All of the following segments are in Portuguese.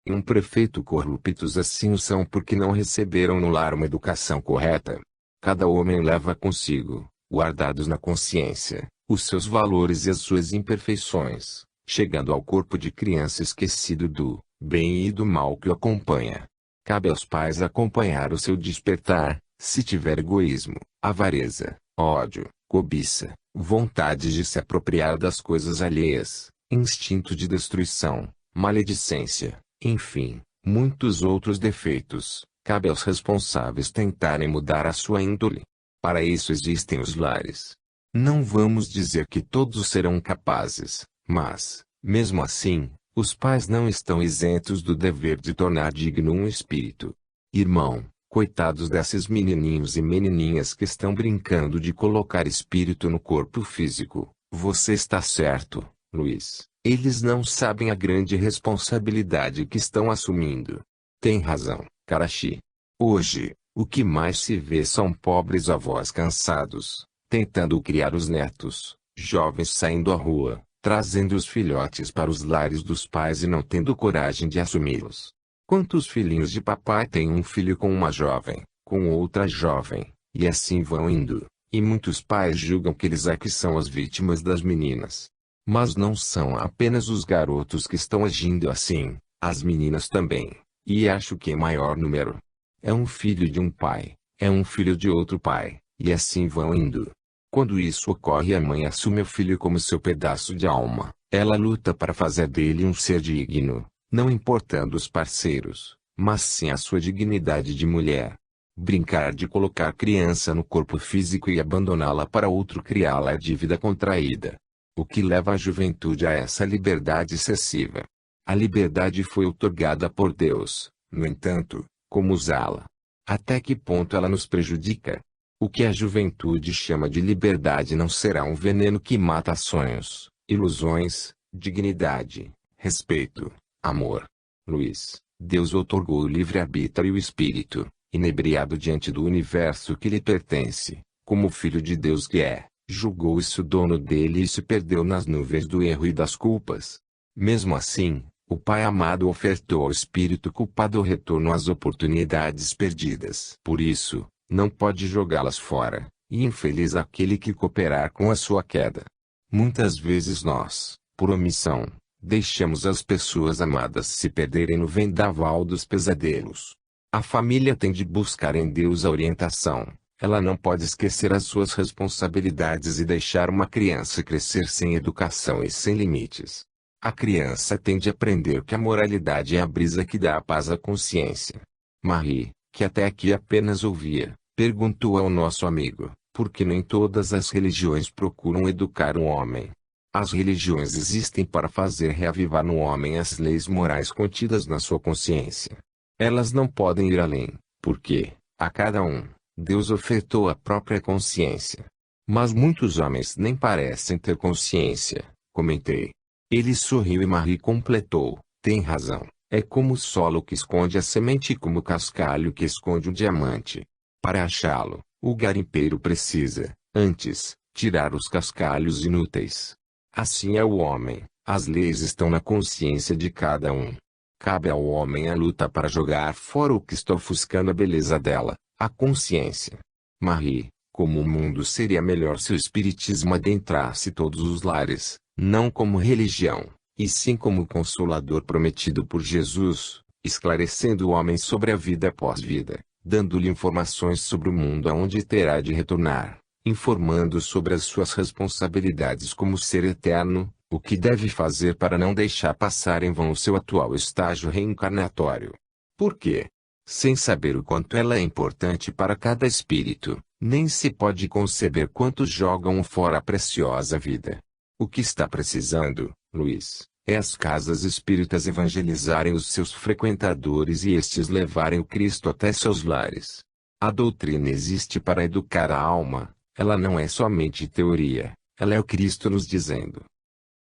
E um prefeito corruptos assim o são porque não receberam no lar uma educação correta. Cada homem leva consigo, guardados na consciência, os seus valores e as suas imperfeições, chegando ao corpo de criança esquecido do bem e do mal que o acompanha. Cabe aos pais acompanhar o seu despertar, se tiver egoísmo, avareza, ódio, cobiça, vontade de se apropriar das coisas alheias, instinto de destruição, maledicência, enfim, muitos outros defeitos. Cabe aos responsáveis tentarem mudar a sua índole. Para isso existem os lares. Não vamos dizer que todos serão capazes, mas, mesmo assim, os pais não estão isentos do dever de tornar digno um espírito. Irmão, coitados desses menininhos e menininhas que estão brincando de colocar espírito no corpo físico. Você está certo, Luiz. Eles não sabem a grande responsabilidade que estão assumindo. Tem razão, Karashi. Hoje, o que mais se vê são pobres avós cansados, tentando criar os netos, jovens saindo à rua, trazendo os filhotes para os lares dos pais e não tendo coragem de assumi-los. Quantos filhinhos de papai têm um filho com uma jovem, com outra jovem, e assim vão indo, e muitos pais julgam que eles é que são as vítimas das meninas. Mas não são apenas os garotos que estão agindo assim, as meninas também, e acho que em maior número. É um filho de um pai, é um filho de outro pai, e assim vão indo. Quando isso ocorre, a mãe assume o filho como seu pedaço de alma. Ela luta para fazer dele um ser digno, não importando os parceiros, mas sim a sua dignidade de mulher. Brincar de colocar criança no corpo físico e abandoná-la para outro criá-la é dívida contraída. O que leva a juventude a essa liberdade excessiva? A liberdade foi outorgada por Deus, no entanto, como usá-la? Até que ponto ela nos prejudica? O que a juventude chama de liberdade não será um veneno que mata sonhos, ilusões, dignidade, respeito, amor. Luiz, Deus outorgou o livre-arbítrio e o espírito, inebriado diante do universo que lhe pertence, como filho de Deus que é. Julgou isso dono dele e se perdeu nas nuvens do erro e das culpas. Mesmo assim, o Pai amado ofertou ao espírito culpado o retorno às oportunidades perdidas. Por isso, não pode jogá-las fora, e infeliz aquele que cooperar com a sua queda. Muitas vezes nós, por omissão, deixamos as pessoas amadas se perderem no vendaval dos pesadelos. A família tem de buscar em Deus a orientação. Ela não pode esquecer as suas responsabilidades e deixar uma criança crescer sem educação e sem limites. A criança tem de aprender que a moralidade é a brisa que dá a paz à consciência. Marie, que até aqui apenas ouvia, perguntou ao nosso amigo, por que nem todas as religiões procuram educar um homem? As religiões existem para fazer reavivar no homem as leis morais contidas na sua consciência. Elas não podem ir além, porque, a cada um, Deus ofertou a própria consciência. Mas muitos homens nem parecem ter consciência, comentei. Ele sorriu e Marie completou, tem razão, é como o solo que esconde a semente e como o cascalho que esconde o diamante. Para achá-lo, o garimpeiro precisa, antes, tirar os cascalhos inúteis. Assim é o homem, as leis estão na consciência de cada um. Cabe ao homem a luta para jogar fora o que está ofuscando a beleza dela. A consciência. Marie, como o mundo seria melhor se o espiritismo adentrasse todos os lares, não como religião, e sim como consolador prometido por Jesus, esclarecendo o homem sobre a vida após vida, dando-lhe informações sobre o mundo aonde terá de retornar, informando sobre as suas responsabilidades como ser eterno, o que deve fazer para não deixar passar em vão o seu atual estágio reencarnatório. Por quê? Sem saber o quanto ela é importante para cada espírito, nem se pode conceber quantos jogam fora a preciosa vida. O que está precisando, Luiz, é as casas espíritas evangelizarem os seus frequentadores e estes levarem o Cristo até seus lares. A doutrina existe para educar a alma, ela não é somente teoria, ela é o Cristo nos dizendo: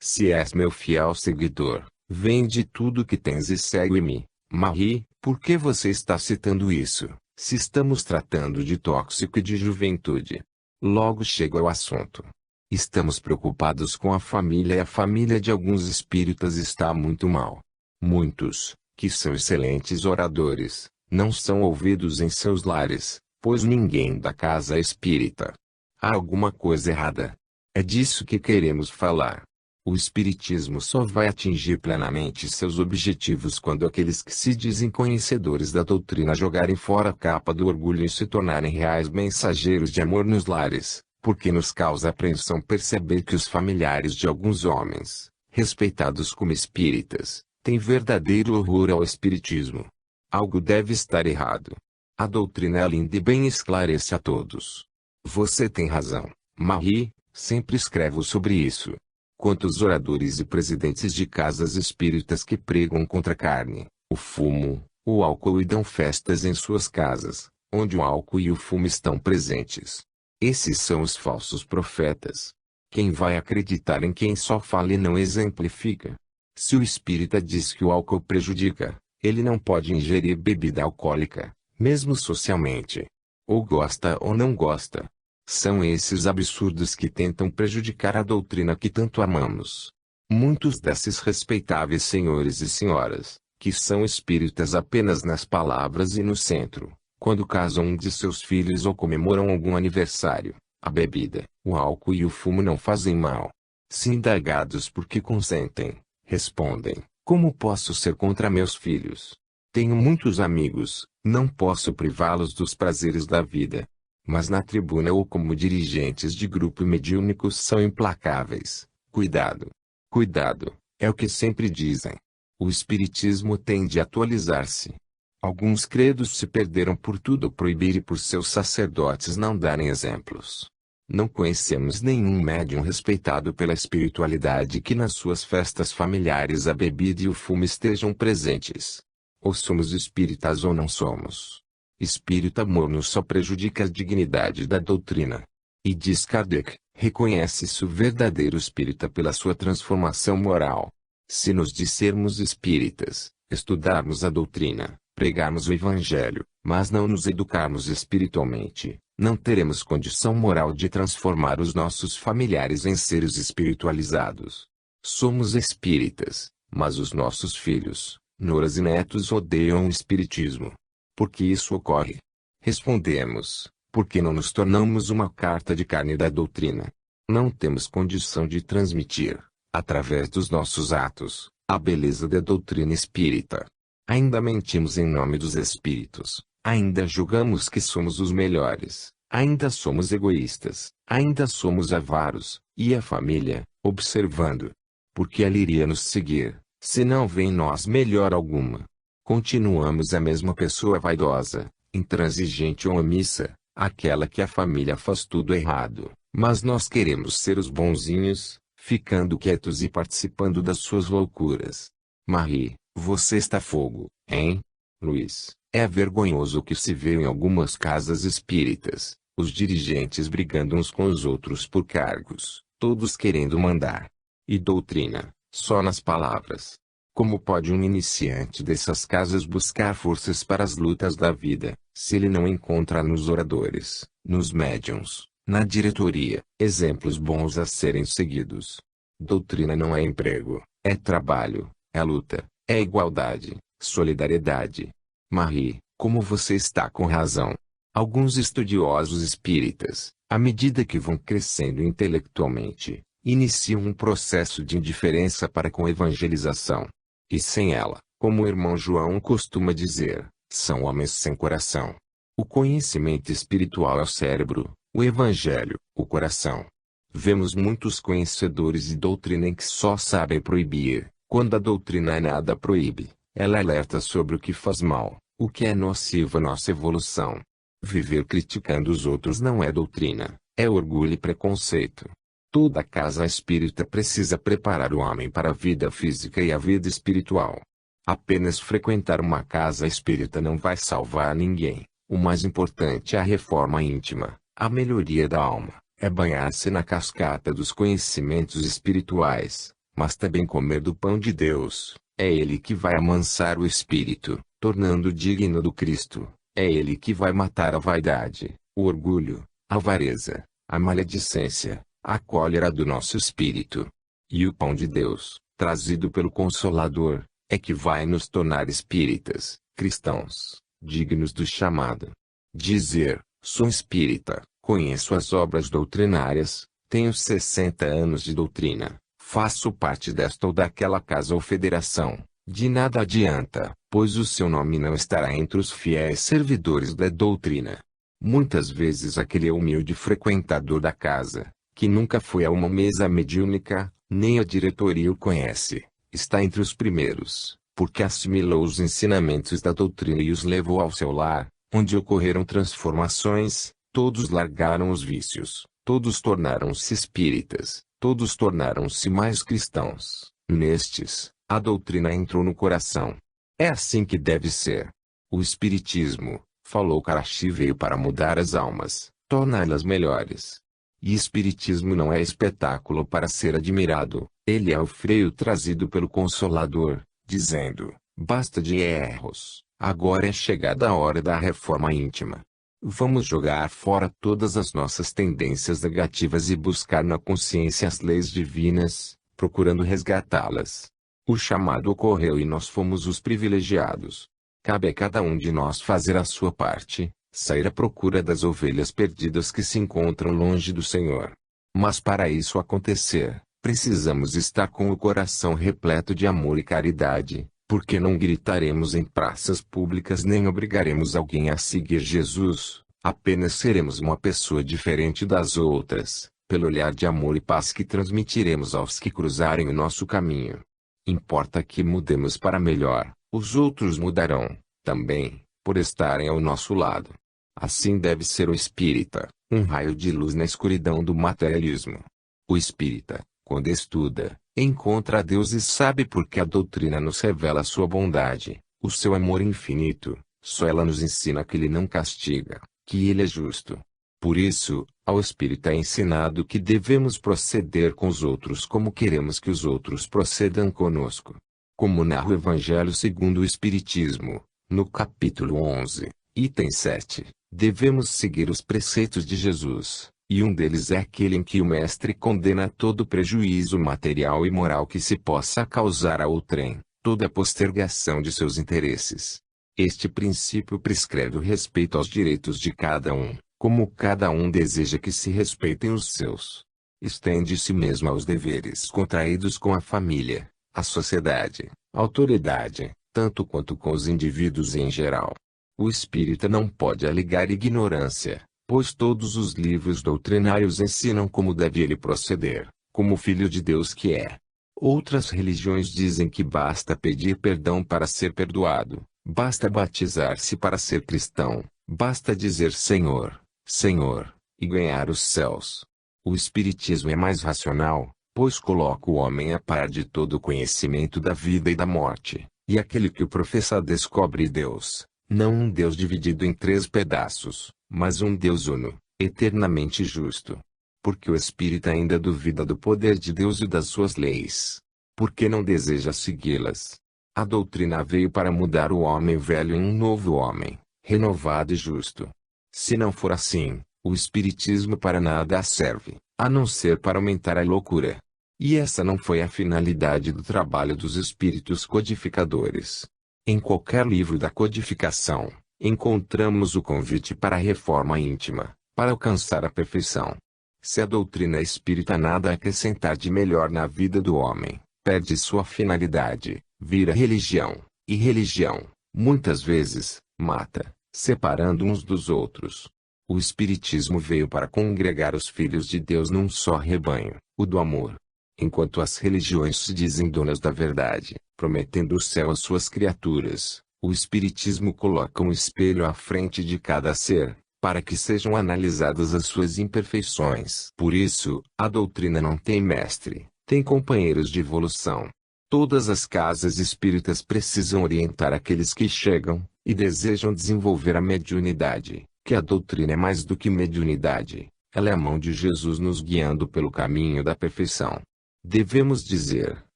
se és meu fiel seguidor, vende tudo que tens e segue-me. Marie, por que você está citando isso, se estamos tratando de tóxico e de juventude? Logo chego ao assunto. Estamos preocupados com a família e a família de alguns espíritas está muito mal. Muitos, que são excelentes oradores, não são ouvidos em seus lares, pois ninguém da casa é espírita. Há alguma coisa errada. É disso que queremos falar. O espiritismo só vai atingir plenamente seus objetivos quando aqueles que se dizem conhecedores da doutrina jogarem fora a capa do orgulho e se tornarem reais mensageiros de amor nos lares, porque nos causa apreensão perceber que os familiares de alguns homens, respeitados como espíritas, têm verdadeiro horror ao espiritismo. Algo deve estar errado. A doutrina é linda e bem esclarece a todos. Você tem razão, Marie, sempre escrevo sobre isso. Quantos oradores e presidentes de casas espíritas que pregam contra a carne, o fumo, o álcool e dão festas em suas casas, onde o álcool e o fumo estão presentes. Esses são os falsos profetas. Quem vai acreditar em quem só fala e não exemplifica? Se o espírita diz que o álcool prejudica, ele não pode ingerir bebida alcoólica, mesmo socialmente. Ou gosta ou não gosta. São esses absurdos que tentam prejudicar a doutrina que tanto amamos. Muitos desses respeitáveis senhores e senhoras, que são espíritas apenas nas palavras e no centro, quando casam um de seus filhos ou comemoram algum aniversário, a bebida, o álcool e o fumo não fazem mal. Se indagados por que consentem, respondem: como posso ser contra meus filhos? Tenho muitos amigos, não posso privá-los dos prazeres da vida. Mas na tribuna ou como dirigentes de grupo mediúnicos são implacáveis. Cuidado! Cuidado, é o que sempre dizem. O espiritismo tende a atualizar-se. Alguns credos se perderam por tudo proibir e por seus sacerdotes não darem exemplos. Não conhecemos nenhum médium respeitado pela espiritualidade que nas suas festas familiares a bebida e o fumo estejam presentes. Ou somos espíritas ou não somos. Espírita morno só prejudica a dignidade da doutrina. E diz Kardec, reconhece-se o verdadeiro espírita pela sua transformação moral. Se nos dissermos espíritas, estudarmos a doutrina, pregarmos o evangelho, mas não nos educarmos espiritualmente, não teremos condição moral de transformar os nossos familiares em seres espiritualizados. Somos espíritas, mas os nossos filhos, noras e netos odeiam o espiritismo. Por que isso ocorre? Respondemos, porque não nos tornamos uma carta de carne da doutrina. Não temos condição de transmitir, através dos nossos atos, a beleza da doutrina espírita. Ainda mentimos em nome dos espíritos, ainda julgamos que somos os melhores, ainda somos egoístas, ainda somos avaros, e a família, observando. Porque ela iria nos seguir, se não vê em nós melhor alguma? Continuamos a mesma pessoa vaidosa, intransigente ou omissa, aquela que a família faz tudo errado, mas nós queremos ser os bonzinhos, ficando quietos e participando das suas loucuras. Marie, você está fogo, hein? Luiz, é vergonhoso o que se vê em algumas casas espíritas, os dirigentes brigando uns com os outros por cargos, todos querendo mandar. E doutrina, só nas palavras. Como pode um iniciante dessas casas buscar forças para as lutas da vida, se ele não encontra nos oradores, nos médiuns, na diretoria, exemplos bons a serem seguidos? Doutrina não é emprego, é trabalho, é luta, é igualdade, solidariedade. Marie, como você está com razão. Alguns estudiosos espíritas, à medida que vão crescendo intelectualmente, iniciam um processo de indiferença para com a evangelização. E sem ela, como o irmão João costuma dizer, são homens sem coração. O conhecimento espiritual é o cérebro, o evangelho, o coração. Vemos muitos conhecedores de doutrina em que só sabem proibir, quando a doutrina nada proíbe, ela alerta sobre o que faz mal, o que é nocivo à nossa evolução. Viver criticando os outros não é doutrina, é orgulho e preconceito. Toda casa espírita precisa preparar o homem para a vida física e a vida espiritual. Apenas frequentar uma casa espírita não vai salvar ninguém. O mais importante é a reforma íntima, a melhoria da alma, é banhar-se na cascata dos conhecimentos espirituais, mas também comer do pão de Deus. É ele que vai amansar o espírito, tornando digno do Cristo. É ele que vai matar a vaidade, o orgulho, a avareza, a maledicência, a cólera do nosso espírito. E o pão de Deus, trazido pelo Consolador, é que vai nos tornar espíritas, cristãos, dignos do chamado. Dizer, sou espírita, conheço as obras doutrinárias, tenho 60 anos de doutrina, faço parte desta ou daquela casa ou federação, de nada adianta, pois o seu nome não estará entre os fiéis servidores da doutrina. Muitas vezes aquele humilde frequentador da casa, que nunca foi a uma mesa mediúnica, nem a diretoria o conhece, está entre os primeiros, porque assimilou os ensinamentos da doutrina e os levou ao seu lar, onde ocorreram transformações, todos largaram os vícios, todos tornaram-se espíritas, todos tornaram-se mais cristãos. Nestes, a doutrina entrou no coração. É assim que deve ser. O espiritismo, falou Karachi, veio para mudar as almas, torná-las melhores. E espiritismo não é espetáculo para ser admirado, ele é o freio trazido pelo Consolador, dizendo, basta de erros, agora é chegada a hora da reforma íntima. Vamos jogar fora todas as nossas tendências negativas e buscar na consciência as leis divinas, procurando resgatá-las. O chamado ocorreu e nós fomos os privilegiados. Cabe a cada um de nós fazer a sua parte, sair à procura das ovelhas perdidas que se encontram longe do Senhor. Mas para isso acontecer, precisamos estar com o coração repleto de amor e caridade, porque não gritaremos em praças públicas nem obrigaremos alguém a seguir Jesus, apenas seremos uma pessoa diferente das outras, pelo olhar de amor e paz que transmitiremos aos que cruzarem o nosso caminho. Importa que mudemos para melhor, os outros mudarão, também, por estarem ao nosso lado. Assim deve ser o espírita, um raio de luz na escuridão do materialismo. O espírita, quando estuda, encontra a Deus e sabe porque a doutrina nos revela a sua bondade, o seu amor infinito, só ela nos ensina que ele não castiga, que ele é justo. Por isso, ao espírita é ensinado que devemos proceder com os outros como queremos que os outros procedam conosco. Como narra o Evangelho segundo o Espiritismo, no capítulo 11, item 7, devemos seguir os preceitos de Jesus, e um deles é aquele em que o Mestre condena todo prejuízo material e moral que se possa causar a outrem, toda postergação de seus interesses. Este princípio prescreve o respeito aos direitos de cada um, como cada um deseja que se respeitem os seus. Estende-se mesmo aos deveres contraídos com a família, a sociedade, a autoridade, tanto quanto com os indivíduos em geral. O espírita não pode alegar ignorância, pois todos os livros doutrinários ensinam como deve ele proceder, como filho de Deus que é. Outras religiões dizem que basta pedir perdão para ser perdoado, basta batizar-se para ser cristão, basta dizer Senhor, Senhor, e ganhar os céus. O espiritismo é mais racional, pois coloca o homem a par de todo o conhecimento da vida e da morte, e aquele que o professa descobre Deus, não um Deus dividido em 3 pedaços, mas um Deus uno, eternamente justo. Porque o espírita ainda duvida do poder de Deus e das suas leis. Porque não deseja segui-las. A doutrina veio para mudar o homem velho em um novo homem, renovado e justo. Se não for assim, o espiritismo para nada serve, a não ser para aumentar a loucura. E essa não foi a finalidade do trabalho dos espíritos codificadores. Em qualquer livro da codificação, encontramos o convite para a reforma íntima, para alcançar a perfeição. Se a doutrina espírita nada acrescentar de melhor na vida do homem, perde sua finalidade, vira religião, e religião, muitas vezes, mata, separando uns dos outros. O espiritismo veio para congregar os filhos de Deus num só rebanho, o do amor. Enquanto as religiões se dizem donas da verdade, prometendo o céu às suas criaturas, o espiritismo coloca um espelho à frente de cada ser, para que sejam analisadas as suas imperfeições. Por isso, a doutrina não tem mestre, tem companheiros de evolução. Todas as casas espíritas precisam orientar aqueles que chegam, e desejam desenvolver a mediunidade, que a doutrina é mais do que mediunidade, ela é a mão de Jesus nos guiando pelo caminho da perfeição. Devemos dizer,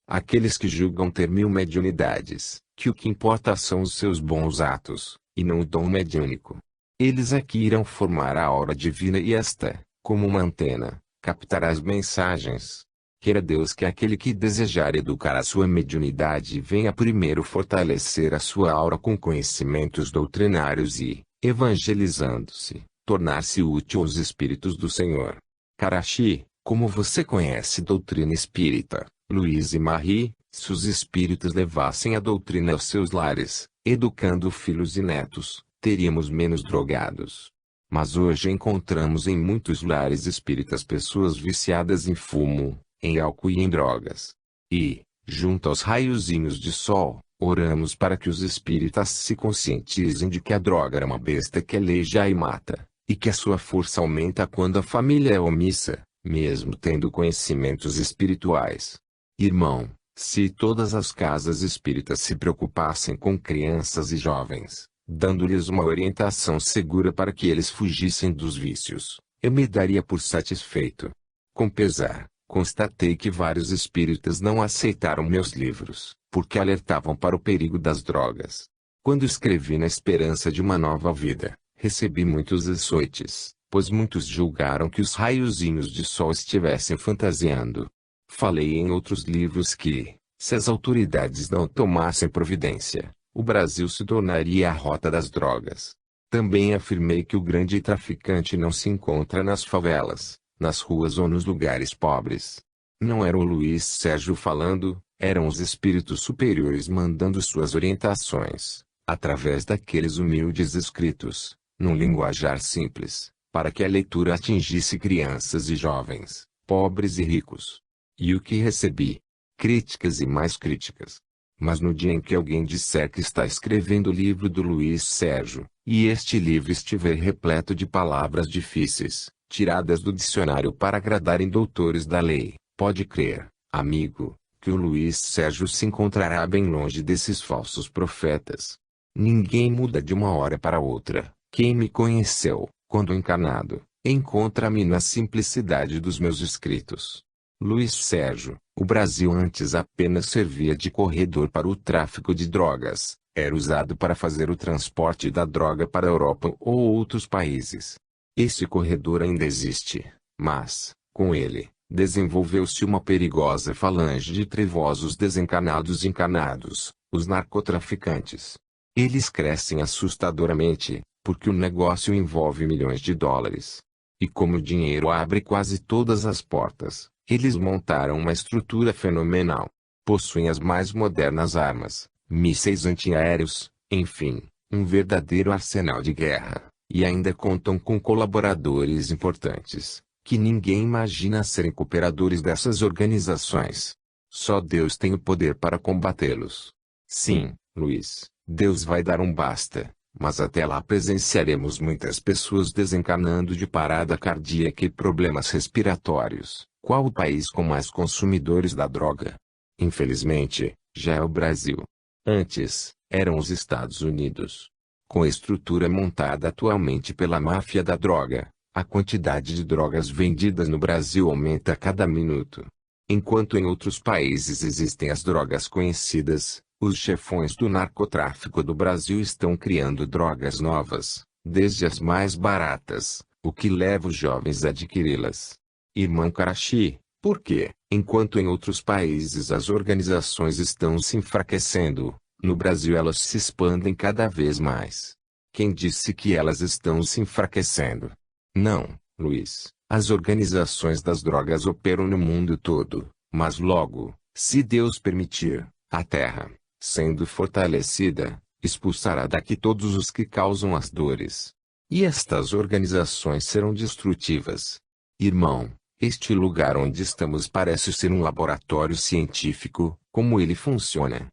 àqueles que julgam ter 1000 mediunidades, que o que importa são os seus bons atos, e não o dom mediúnico. Eles aqui irão formar a aura divina e esta, como uma antena, captará as mensagens. Queira Deus que aquele que desejar educar a sua mediunidade venha primeiro fortalecer a sua aura com conhecimentos doutrinários e, evangelizando-se, tornar-se útil aos Espíritos do Senhor. Karachi, como você conhece doutrina espírita, Luiz e Marie, se os espíritos levassem a doutrina aos seus lares, educando filhos e netos, teríamos menos drogados. Mas hoje encontramos em muitos lares espíritas pessoas viciadas em fumo, em álcool e em drogas. E, junto aos raiozinhos de sol, oramos para que os espíritas se conscientizem de que a droga é uma besta que aleija e mata, e que a sua força aumenta quando a família é omissa, mesmo tendo conhecimentos espirituais. Irmão, se todas as casas espíritas se preocupassem com crianças e jovens, dando-lhes uma orientação segura para que eles fugissem dos vícios, eu me daria por satisfeito. Com pesar, constatei que vários espíritas não aceitaram meus livros, porque alertavam para o perigo das drogas. Quando escrevi Na Esperança de uma Nova Vida, recebi muitos açoites, pois muitos julgaram que os raiozinhos de sol estivessem fantasiando. Falei em outros livros que, se as autoridades não tomassem providência, o Brasil se tornaria a rota das drogas. Também afirmei que o grande traficante não se encontra nas favelas, nas ruas ou nos lugares pobres. Não era o Luiz Sérgio falando, eram os espíritos superiores mandando suas orientações, através daqueles humildes escritos, num linguajar simples, para que a leitura atingisse crianças e jovens, pobres e ricos. E o que recebi? Críticas e mais críticas. Mas no dia em que alguém disser que está escrevendo o livro do Luiz Sérgio, e este livro estiver repleto de palavras difíceis, tiradas do dicionário para agradarem doutores da lei, pode crer, amigo, que o Luiz Sérgio se encontrará bem longe desses falsos profetas. Ninguém muda de uma hora para outra. Quem me conheceu, quando encarnado, encontra-me na simplicidade dos meus escritos. Luiz Sérgio, o Brasil antes apenas servia de corredor para o tráfico de drogas, era usado para fazer o transporte da droga para a Europa ou outros países. Esse corredor ainda existe, mas, com ele, desenvolveu-se uma perigosa falange de trevosos desencarnados e encarnados, os narcotraficantes. Eles crescem assustadoramente, porque o negócio envolve milhões de dólares. E como o dinheiro abre quase todas as portas, eles montaram uma estrutura fenomenal. Possuem as mais modernas armas, mísseis antiaéreos, enfim, um verdadeiro arsenal de guerra, e ainda contam com colaboradores importantes, que ninguém imagina serem cooperadores dessas organizações. Só Deus tem o poder para combatê-los. Sim, Luiz, Deus vai dar um basta. Mas até lá presenciaremos muitas pessoas desencarnando de parada cardíaca e problemas respiratórios. Qual o país com mais consumidores da droga? Infelizmente, já é o Brasil. Antes, eram os Estados Unidos. Com a estrutura montada atualmente pela máfia da droga, a quantidade de drogas vendidas no Brasil aumenta a cada minuto. Enquanto em outros países existem as drogas conhecidas, os chefões do narcotráfico do Brasil estão criando drogas novas, desde as mais baratas, o que leva os jovens a adquiri-las. Irmão Karachi, por quê? Enquanto em outros países as organizações estão se enfraquecendo, no Brasil elas se expandem cada vez mais. Quem disse que elas estão se enfraquecendo? Não, Luiz, as organizações das drogas operam no mundo todo, mas logo, se Deus permitir, a Terra, sendo fortalecida, expulsará daqui todos os que causam as dores. E estas organizações serão destrutivas. Irmão, este lugar onde estamos parece ser um laboratório científico. Como ele funciona?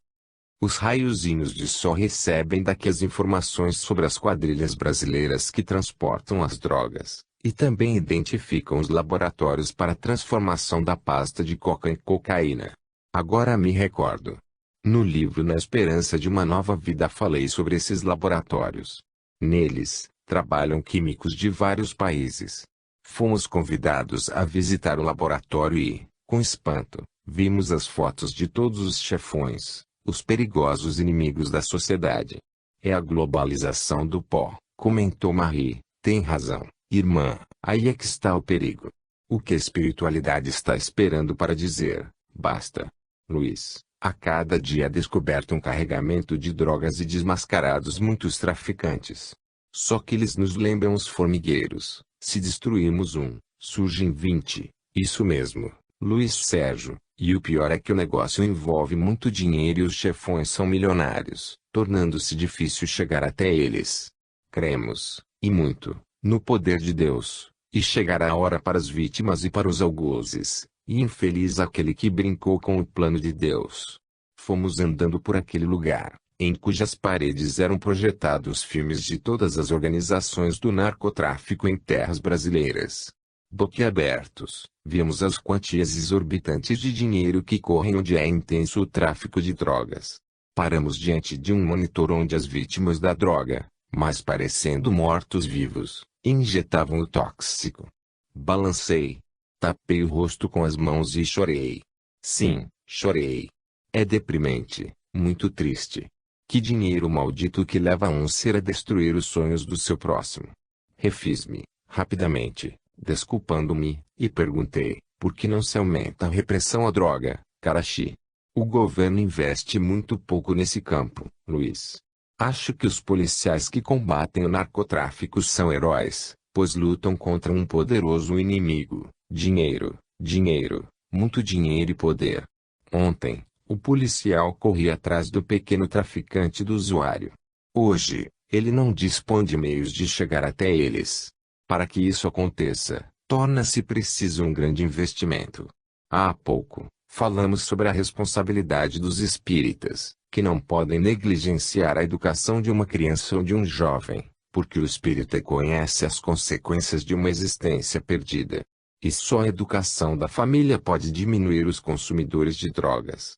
Os raiozinhos de sol recebem daqui as informações sobre as quadrilhas brasileiras que transportam as drogas, e também identificam os laboratórios para a transformação da pasta de coca em cocaína. Agora me recordo. No livro Na Esperança de uma Nova Vida falei sobre esses laboratórios. Neles, trabalham químicos de vários países. Fomos convidados a visitar o laboratório e, com espanto, vimos as fotos de todos os chefões, os perigosos inimigos da sociedade. É a globalização do pó, comentou Marie. Tem razão, irmã, aí é que está o perigo. O que a espiritualidade está esperando para dizer, basta? Luiz, a cada dia é descoberto um carregamento de drogas e desmascarados muitos traficantes. Só que eles nos lembram os formigueiros. Se destruirmos um, surgem 20. Isso mesmo, Luiz Sérgio. E o pior é que o negócio envolve muito dinheiro e os chefões são milionários, tornando-se difícil chegar até eles. Cremos, e muito, no poder de Deus, e chegará a hora para as vítimas e para os algozes, e infeliz aquele que brincou com o plano de Deus. Fomos andando por aquele lugar, em cujas paredes eram projetados filmes de todas as organizações do narcotráfico em terras brasileiras. Boquiabertos, vimos as quantias exorbitantes de dinheiro que correm onde é intenso o tráfico de drogas. Paramos diante de um monitor onde as vítimas da droga, mas parecendo mortos-vivos, injetavam o tóxico. Balancei. Tapei o rosto com as mãos e chorei. Sim, chorei. É deprimente, muito triste. Que dinheiro maldito que leva um ser a destruir os sonhos do seu próximo. Refiz-me, rapidamente, desculpando-me, e perguntei, por que não se aumenta a repressão à droga, Karachi? O governo investe muito pouco nesse campo, Luiz. Acho que os policiais que combatem o narcotráfico são heróis, pois lutam contra um poderoso inimigo, dinheiro, dinheiro, muito dinheiro e poder. Ontem, o policial corria atrás do pequeno traficante do usuário. Hoje, ele não dispõe de meios de chegar até eles. Para que isso aconteça, torna-se preciso um grande investimento. Há pouco, falamos sobre a responsabilidade dos espíritas, que não podem negligenciar a educação de uma criança ou de um jovem, porque o espírita conhece as consequências de uma existência perdida. E só a educação da família pode diminuir os consumidores de drogas.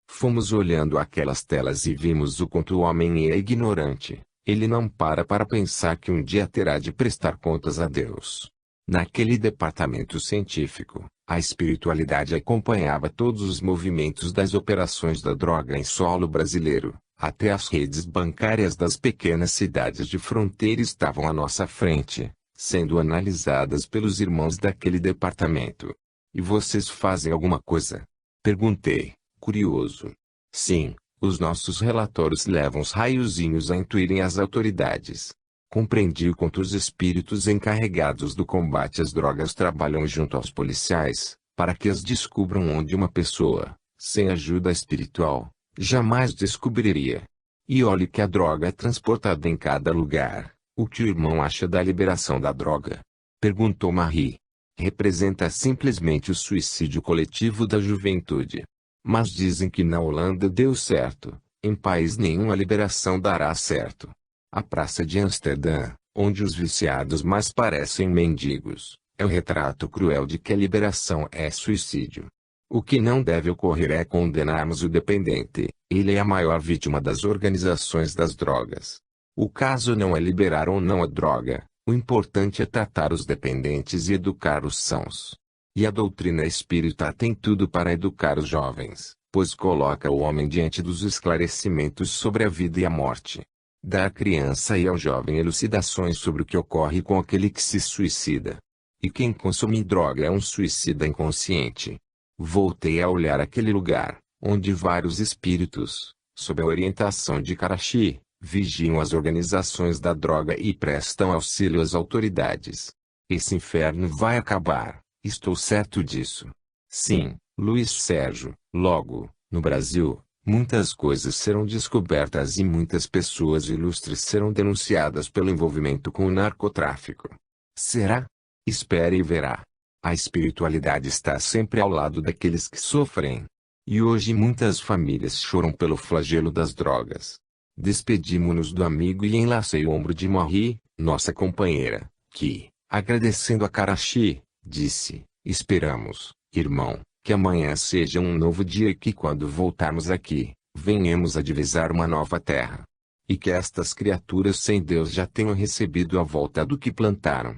Fomos olhando aquelas telas e vimos o quanto o homem é ignorante. Ele não para pensar que um dia terá de prestar contas a Deus. Naquele departamento científico, a espiritualidade acompanhava todos os movimentos das operações da droga em solo brasileiro, até as redes bancárias das pequenas cidades de fronteira estavam à nossa frente, sendo analisadas pelos irmãos daquele departamento. E vocês fazem alguma coisa? Perguntei, curioso. Sim, os nossos relatórios levam os raiozinhos a intuírem as autoridades. Compreendi o quanto os espíritos encarregados do combate às drogas trabalham junto aos policiais, para que as descubram onde uma pessoa, sem ajuda espiritual, jamais descobriria. E olhe que a droga é transportada em cada lugar. O que o irmão acha da liberação da droga? Perguntou Marie. Representa simplesmente o suicídio coletivo da juventude. Mas dizem que na Holanda deu certo, em país nenhum a liberação dará certo. A praça de Amsterdã, onde os viciados mais parecem mendigos, é o retrato cruel de que a liberação é suicídio. O que não deve ocorrer é condenarmos o dependente, ele é a maior vítima das organizações das drogas. O caso não é liberar ou não a droga, o importante é tratar os dependentes e educar os sãos. E a doutrina espírita tem tudo para educar os jovens, pois coloca o homem diante dos esclarecimentos sobre a vida e a morte. Dá à criança e ao jovem elucidações sobre o que ocorre com aquele que se suicida. E quem consome droga é um suicida inconsciente. Voltei a olhar aquele lugar, onde vários espíritos, sob a orientação de Karachi, vigiam as organizações da droga e prestam auxílio às autoridades. Esse inferno vai acabar, estou certo disso. Sim, Luiz Sérgio, logo, no Brasil, muitas coisas serão descobertas e muitas pessoas ilustres serão denunciadas pelo envolvimento com o narcotráfico. Será? Espere e verá. A espiritualidade está sempre ao lado daqueles que sofrem. E hoje muitas famílias choram pelo flagelo das drogas. Despedimo-nos do amigo e enlacei o ombro de Marie, nossa companheira, que, agradecendo a Karachi, disse, esperamos, irmão, que amanhã seja um novo dia e que quando voltarmos aqui, venhamos a divisar uma nova terra. E que estas criaturas sem Deus já tenham recebido a volta do que plantaram.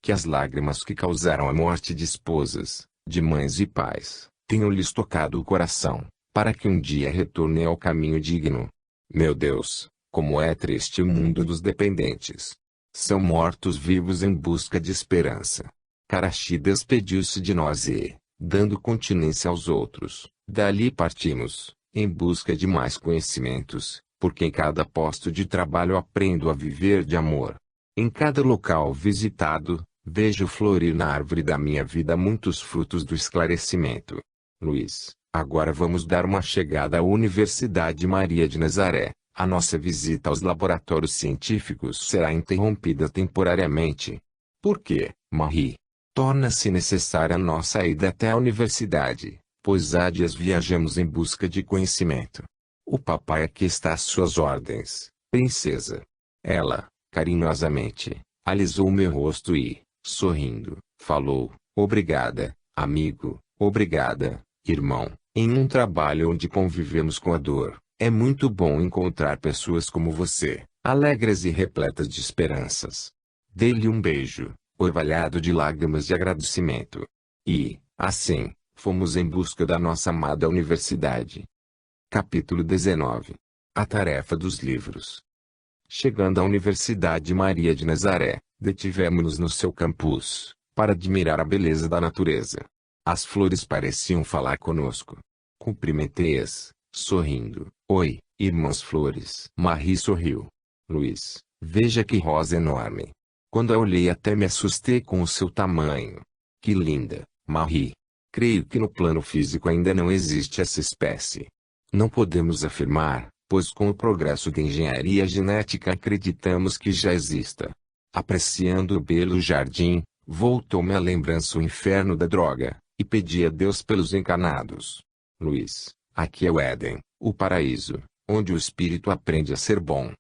Que as lágrimas que causaram a morte de esposas, de mães e pais, tenham-lhes tocado o coração, para que um dia retornem ao caminho digno. Meu Deus, como é triste o mundo dos dependentes. São mortos-vivos em busca de esperança. Karashi despediu-se de nós e, dando continência aos outros, dali partimos, em busca de mais conhecimentos, porque em cada posto de trabalho aprendo a viver de amor. Em cada local visitado, vejo florir na árvore da minha vida muitos frutos do esclarecimento. Luiz, agora vamos dar uma chegada à Universidade Maria de Nazaré. A nossa visita aos laboratórios científicos será interrompida temporariamente. Por quê, Marie? Torna-se necessária nossa ida até a universidade, pois há dias viajamos em busca de conhecimento. O papai aqui está às suas ordens, princesa. Ela, carinhosamente, alisou meu rosto e, sorrindo, falou: obrigada, amigo, obrigada, irmão. Em um trabalho onde convivemos com a dor, é muito bom encontrar pessoas como você, alegres e repletas de esperanças. Dei-lhe um beijo, orvalhado de lágrimas de agradecimento. E, assim, fomos em busca da nossa amada universidade. Capítulo 19. A tarefa dos livros. Chegando à Universidade Maria de Nazaré, detivemo-nos no seu campus, para admirar a beleza da natureza. As flores pareciam falar conosco. Cumprimentei-as, sorrindo. Oi, irmãs flores. Marie sorriu. Luiz, veja que rosa enorme. Quando a olhei até me assustei com o seu tamanho. Que linda, Marie. Creio que no plano físico ainda não existe essa espécie. Não podemos afirmar, pois com o progresso da engenharia genética acreditamos que já exista. Apreciando o belo jardim, voltou-me à lembrança o inferno da droga, e pedi a Deus pelos encanados. Luiz, aqui é o Éden, o paraíso, onde o espírito aprende a ser bom.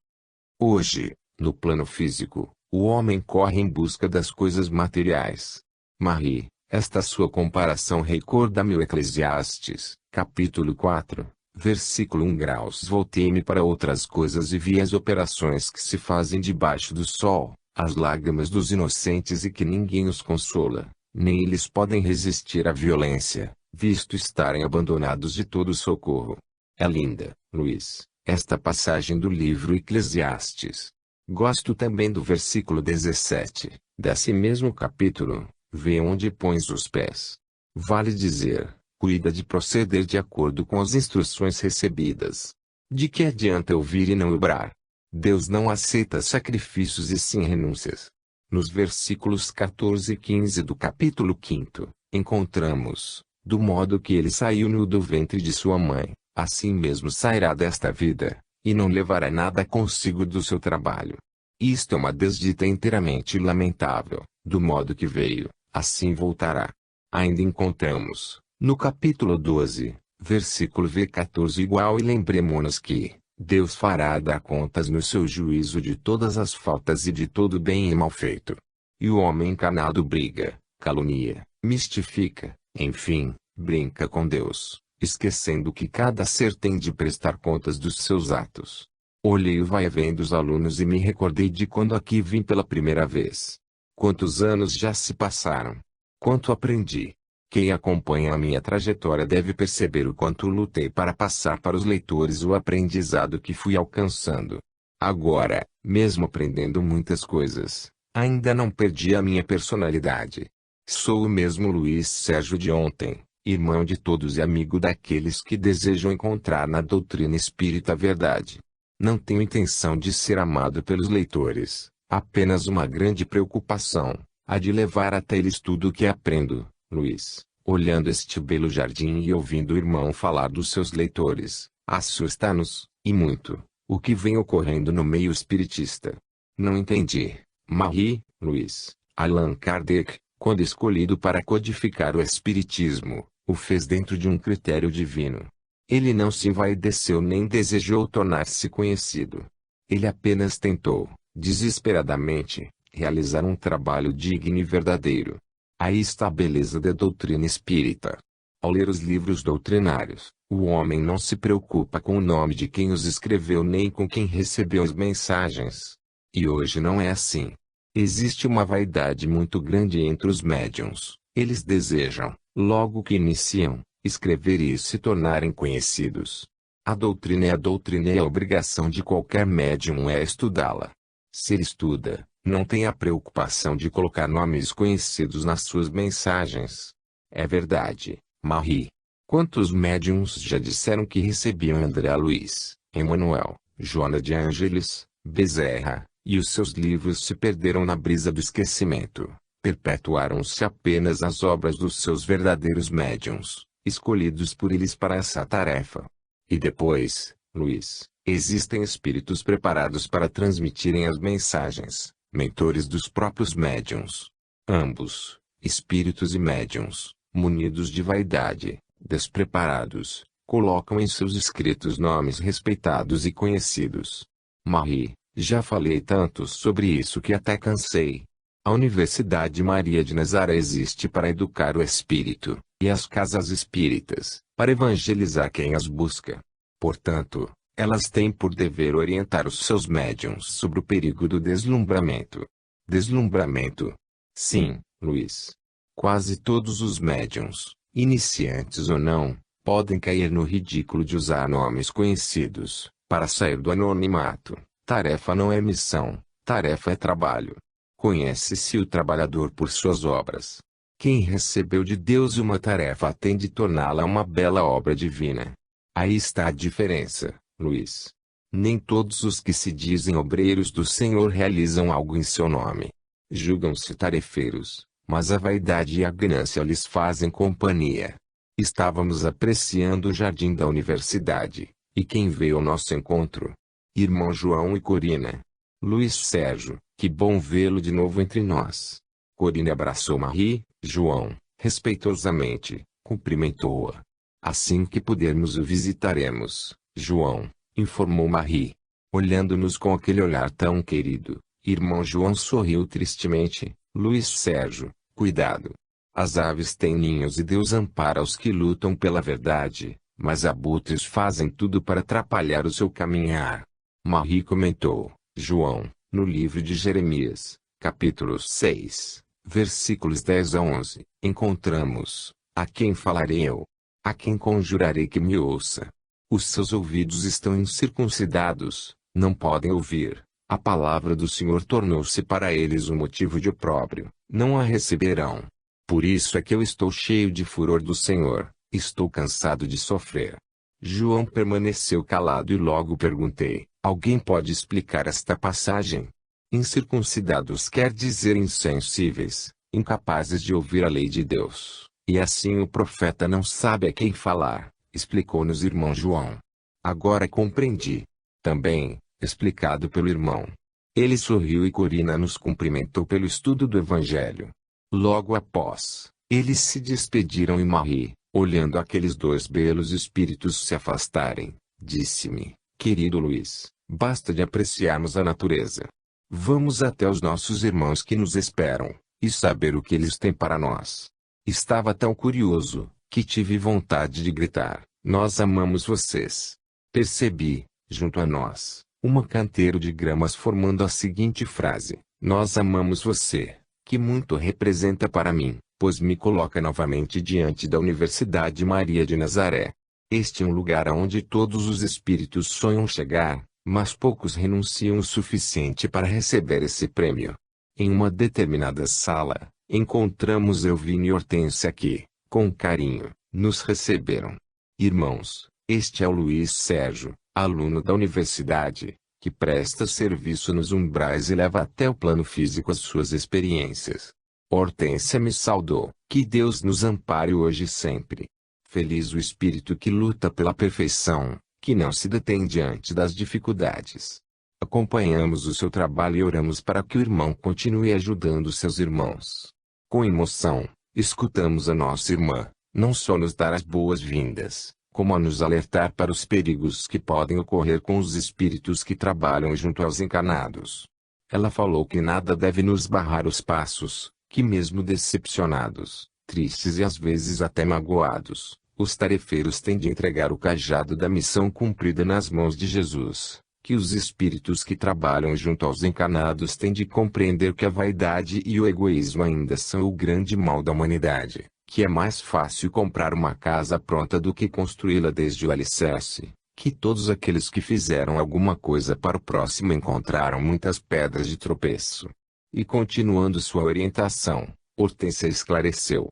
Hoje, no plano físico, o homem corre em busca das coisas materiais. Marie, esta sua comparação recorda-me o Eclesiastes, capítulo 4, versículo 1 graus. Voltei-me para outras coisas e vi as operações que se fazem debaixo do sol, as lágrimas dos inocentes e que ninguém os consola, nem eles podem resistir à violência, visto estarem abandonados de todo socorro. É linda, Luiz, esta passagem do livro Eclesiastes. Gosto também do versículo 17, desse mesmo capítulo, vê onde pões os pés. Vale dizer, cuida de proceder de acordo com as instruções recebidas. De que adianta ouvir e não obrar? Deus não aceita sacrifícios e sim renúncias. Nos versículos 14 e 15 do capítulo 5, encontramos, do modo que ele saiu nu do ventre de sua mãe, assim mesmo sairá desta vida, e não levará nada consigo do seu trabalho. Isto é uma desdita inteiramente lamentável, do modo que veio, assim voltará. Ainda encontramos, no capítulo 12, versículo V14 igual e lembremo-nos que, Deus fará dar contas no seu juízo de todas as faltas e de todo bem e mal feito. E o homem encanado briga, calunia, mistifica, enfim, brinca com Deus, esquecendo que cada ser tem de prestar contas dos seus atos. Olhei o vai-vem dos alunos e me recordei de quando aqui vim pela primeira vez. Quantos anos já se passaram? Quanto aprendi? Quem acompanha a minha trajetória deve perceber o quanto lutei para passar para os leitores o aprendizado que fui alcançando. Agora, mesmo aprendendo muitas coisas, ainda não perdi a minha personalidade. Sou o mesmo Luiz Sérgio de ontem, irmão de todos e amigo daqueles que desejam encontrar na doutrina espírita a verdade. Não tenho intenção de ser amado pelos leitores, apenas uma grande preocupação, a de levar até eles tudo o que aprendo. Luiz, olhando este belo jardim e ouvindo o irmão falar dos seus leitores, assusta-nos, e muito, o que vem ocorrendo no meio espiritista. Não entendi. Marie, Luiz, Allan Kardec, quando escolhido para codificar o espiritismo, o fez dentro de um critério divino. Ele não se envaideceu nem desejou tornar-se conhecido. Ele apenas tentou, desesperadamente, realizar um trabalho digno e verdadeiro. Aí está a beleza da doutrina espírita. Ao ler os livros doutrinários, o homem não se preocupa com o nome de quem os escreveu nem com quem recebeu as mensagens. E hoje não é assim. Existe uma vaidade muito grande entre os médiuns. Eles desejam, logo que iniciam, escrever e se tornarem conhecidos. A doutrina é a doutrina e a obrigação de qualquer médium é estudá-la. Se ele estuda, Não tem a preocupação de colocar nomes conhecidos nas suas mensagens. É verdade, Marie. Quantos médiums já disseram que recebiam André Luiz, Emmanuel, Joana de Ângeles, Bezerra, e os seus livros se perderam na brisa do esquecimento. Perpetuaram-se apenas as obras dos seus verdadeiros médiuns, escolhidos por eles para essa tarefa. E depois, Luiz, existem espíritos preparados para transmitirem as mensagens, mentores dos próprios médiuns. Ambos, espíritos e médiuns, munidos de vaidade, despreparados, colocam em seus escritos nomes respeitados e conhecidos. Marie, já falei tanto sobre isso que até cansei. A Universidade Maria de Nazaré existe para educar o espírito, e as casas espíritas, para evangelizar quem as busca. Portanto, elas têm por dever orientar os seus médiuns sobre o perigo do deslumbramento. Deslumbramento? Sim, Luiz. Quase todos os médiuns, iniciantes ou não, podem cair no ridículo de usar nomes conhecidos, para sair do anonimato. Tarefa não é missão, tarefa é trabalho. Conhece-se o trabalhador por suas obras. Quem recebeu de Deus uma tarefa tem de torná-la uma bela obra divina. Aí está a diferença, Luiz. Nem todos os que se dizem obreiros do Senhor realizam algo em seu nome. Julgam-se tarefeiros, mas a vaidade e a ganância lhes fazem companhia. Estávamos apreciando o jardim da universidade, e quem veio ao nosso encontro? Irmão João e Corina. Luiz Sérgio, que bom vê-lo de novo entre nós. Corina abraçou Marie, João, respeitosamente, cumprimentou-a. Assim que pudermos o visitaremos, João, informou Marie. Olhando-nos com aquele olhar tão querido, irmão João sorriu tristemente. Luiz Sérgio, cuidado. As aves têm ninhos e Deus ampara os que lutam pela verdade, mas abutres fazem tudo para atrapalhar o seu caminhar. Marie comentou. João, no livro de Jeremias, capítulo 6, versículos 10 a 11, encontramos: a quem falarei eu? A quem conjurarei que me ouça? Os seus ouvidos estão incircuncidados, não podem ouvir. A palavra do Senhor tornou-se para eles um motivo de opróbrio, não a receberão. Por isso é que eu estou cheio de furor do Senhor, estou cansado de sofrer. João permaneceu calado e logo perguntei: alguém pode explicar esta passagem? Incircuncidados quer dizer insensíveis, incapazes de ouvir a lei de Deus, e assim o profeta não sabe a quem falar, explicou-nos irmão João. Agora compreendi. Também, explicado pelo irmão. Ele sorriu e Corina nos cumprimentou pelo estudo do Evangelho. Logo após, eles se despediram e Marie, olhando aqueles dois belos espíritos se afastarem, disse-me: querido Luiz, basta de apreciarmos a natureza. Vamos até os nossos irmãos que nos esperam, e saber o que eles têm para nós. Estava tão curioso, que tive vontade de gritar: nós amamos vocês. Percebi, junto a nós, uma canteiro de gramas formando a seguinte frase: nós amamos você, que muito representa para mim, pois me coloca novamente diante da Universidade Maria de Nazaré. Este é um lugar aonde todos os espíritos sonham chegar, mas poucos renunciam o suficiente para receber esse prêmio. Em uma determinada sala, encontramos Elvine e Hortência que, com carinho, nos receberam. Irmãos, este é o Luiz Sérgio, aluno da universidade, que presta serviço nos umbrais e leva até o plano físico as suas experiências. Hortência me saudou: que Deus nos ampare hoje e sempre. Feliz o espírito que luta pela perfeição, que não se detém diante das dificuldades. Acompanhamos o seu trabalho e oramos para que o irmão continue ajudando seus irmãos. Com emoção, escutamos a nossa irmã, não só nos dar as boas-vindas, como a nos alertar para os perigos que podem ocorrer com os espíritos que trabalham junto aos encarnados. Ela falou que nada deve nos barrar os passos, que mesmo decepcionados, tristes e às vezes até magoados, os tarefeiros têm de entregar o cajado da missão cumprida nas mãos de Jesus, que os espíritos que trabalham junto aos encarnados têm de compreender que a vaidade e o egoísmo ainda são o grande mal da humanidade, que é mais fácil comprar uma casa pronta do que construí-la desde o alicerce, que todos aqueles que fizeram alguma coisa para o próximo encontraram muitas pedras de tropeço. E continuando sua orientação, Hortência esclareceu.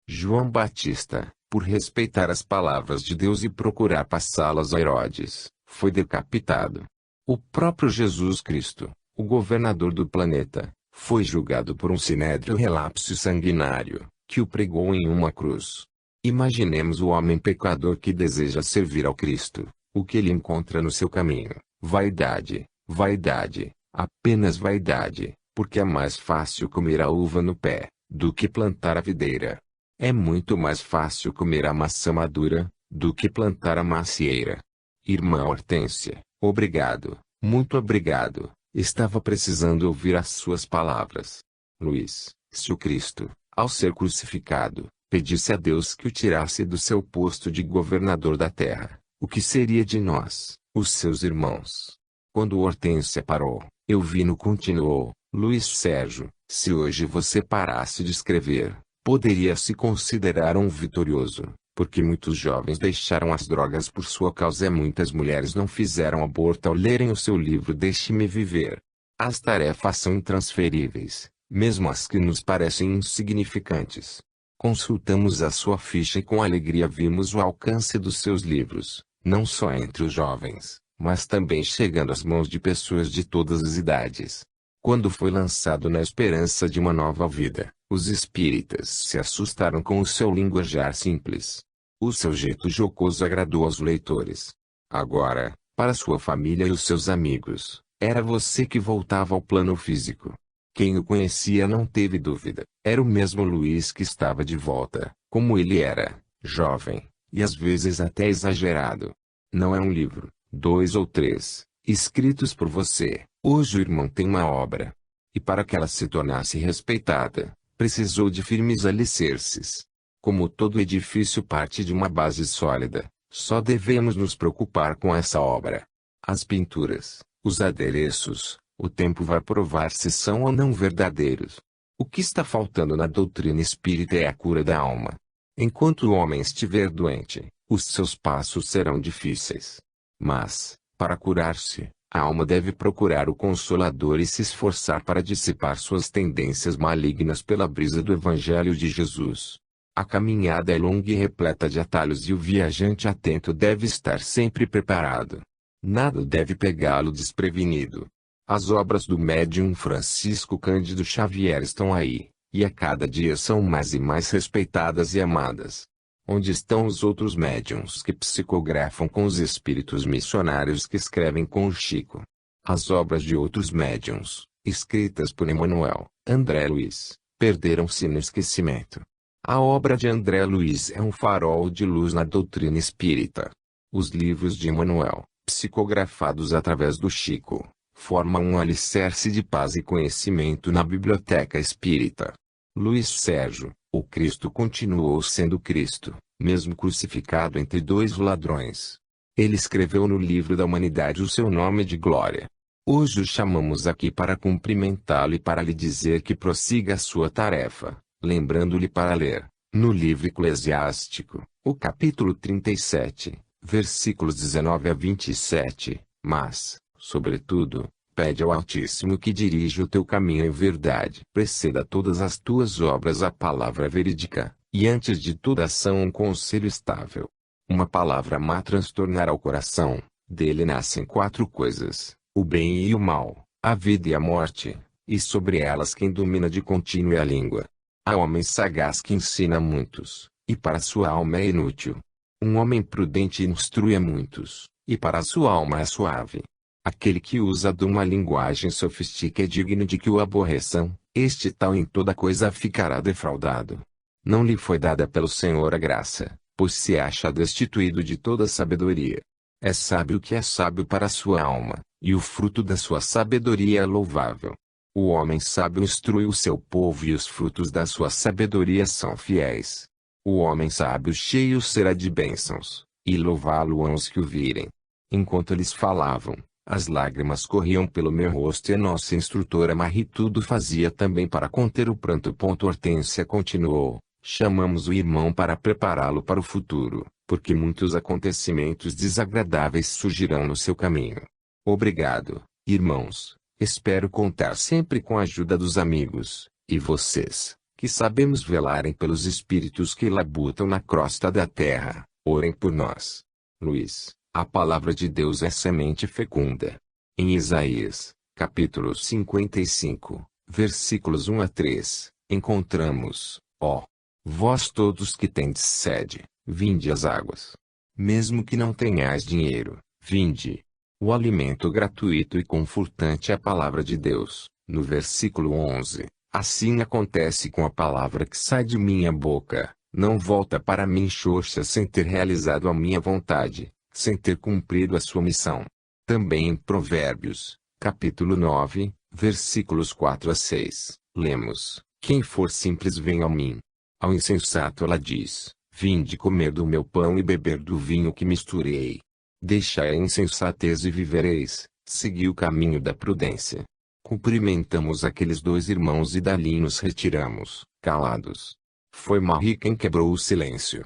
João Batista, por respeitar as palavras de Deus e procurar passá-las a Herodes, foi decapitado. O próprio Jesus Cristo, o governador do planeta, foi julgado por um sinédrio relapso sanguinário, que o pregou em uma cruz. Imaginemos o homem pecador que deseja servir ao Cristo, o que ele encontra no seu caminho: vaidade, vaidade, apenas vaidade, porque é mais fácil comer a uva no pé, do que plantar a videira. É muito mais fácil comer a maçã madura, do que plantar a macieira. Irmã Hortência, obrigado, muito obrigado, estava precisando ouvir as suas palavras. Luiz, se o Cristo, ao ser crucificado, pedisse a Deus que o tirasse do seu posto de governador da terra, o que seria de nós, os seus irmãos? Quando Hortência parou, Elvino continuou: Luiz Sérgio, se hoje você parasse de escrever, poderia se considerar um vitorioso, porque muitos jovens deixaram as drogas por sua causa e muitas mulheres não fizeram aborto ao lerem o seu livro Deixe-me Viver. As tarefas são intransferíveis, mesmo as que nos parecem insignificantes. Consultamos a sua ficha e com alegria vimos o alcance dos seus livros, não só entre os jovens, mas também chegando às mãos de pessoas de todas as idades. Quando foi lançado na esperança de uma nova vida, os espíritas se assustaram com o seu linguajar simples. O seu jeito jocoso agradou aos leitores. Agora, para sua família e os seus amigos, era você que voltava ao plano físico. Quem o conhecia não teve dúvida, era o mesmo Luiz que estava de volta, como ele era, jovem, e às vezes até exagerado. Não é um livro, 2 ou 3, escritos por você. Hoje o irmão tem uma obra. E para que ela se tornasse respeitada, precisou de firmes alicerces. Como todo edifício parte de uma base sólida, só devemos nos preocupar com essa obra. As pinturas, os adereços, o tempo vai provar se são ou não verdadeiros. O que está faltando na doutrina espírita é a cura da alma. Enquanto o homem estiver doente, os seus passos serão difíceis. Mas, para curar-se, a alma deve procurar o Consolador e se esforçar para dissipar suas tendências malignas pela brisa do Evangelho de Jesus. A caminhada é longa e repleta de atalhos e o viajante atento deve estar sempre preparado. Nada deve pegá-lo desprevenido. As obras do médium Francisco Cândido Xavier estão aí, e a cada dia são mais e mais respeitadas e amadas. Onde estão os outros médiuns que psicografam com os espíritos missionários que escrevem com o Chico? As obras de outros médiuns, escritas por Emanuel, André Luiz, perderam-se no esquecimento. A obra de André Luiz é um farol de luz na doutrina espírita. Os livros de Emanuel, psicografados através do Chico, formam um alicerce de paz e conhecimento na biblioteca espírita. Luiz Sérgio, o Cristo continuou sendo Cristo, mesmo crucificado entre dois ladrões. Ele escreveu no livro da humanidade o seu nome de glória. Hoje o chamamos aqui para cumprimentá-lo e para lhe dizer que prossiga a sua tarefa, lembrando-lhe para ler, no livro Eclesiástico, o capítulo 37, versículos 19 a 27, mas, sobretudo, pede ao Altíssimo que dirija o teu caminho em verdade. Preceda todas as tuas obras a palavra verídica, e antes de toda ação um conselho estável. Uma palavra má transtornará o coração, dele nascem 4 coisas, o bem e o mal, a vida e a morte, e sobre elas quem domina de contínuo é a língua. Há homem sagaz que ensina a muitos, e para sua alma é inútil. Um homem prudente instrui a muitos, e para a sua alma é suave. Aquele que usa de uma linguagem sofistica é digno de que o aborreçam, este tal em toda coisa ficará defraudado. Não lhe foi dada pelo Senhor a graça, pois se acha destituído de toda sabedoria. É sábio que é sábio para a sua alma, e o fruto da sua sabedoria é louvável. O homem sábio instrui o seu povo e os frutos da sua sabedoria são fiéis. O homem sábio cheio será de bênçãos, e louvá-lo-ão os que o virem. Enquanto eles falavam, as lágrimas corriam pelo meu rosto e a nossa instrutora Marie tudo fazia também para conter o pranto. Hortência continuou: chamamos o irmão para prepará-lo para o futuro, porque muitos acontecimentos desagradáveis surgirão no seu caminho. Obrigado, irmãos, Espero contar sempre com a ajuda dos amigos, e vocês, que sabemos velarem pelos espíritos que labutam na crosta da terra, orem por nós. Luiz, a palavra de Deus é semente fecunda. Em Isaías, capítulo 55, versículos 1 a 3, encontramos: ó, vós todos que tendes sede, vinde às águas. Mesmo que não tenhais dinheiro, vinde. O alimento gratuito e confortante é a palavra de Deus. No versículo 11, assim acontece com a palavra que sai de minha boca, não volta para mim xoxa sem ter realizado a minha vontade, sem ter cumprido a sua missão. Também em Provérbios, capítulo 9, versículos 4 a 6, lemos: quem for simples venha a mim. Ao insensato ela diz: vinde comer do meu pão e beber do vinho que misturei. Deixai a insensatez e vivereis, segui o caminho da prudência. Cumprimentamos aqueles dois irmãos e dali nos retiramos, calados. Foi Marie quem quebrou o silêncio.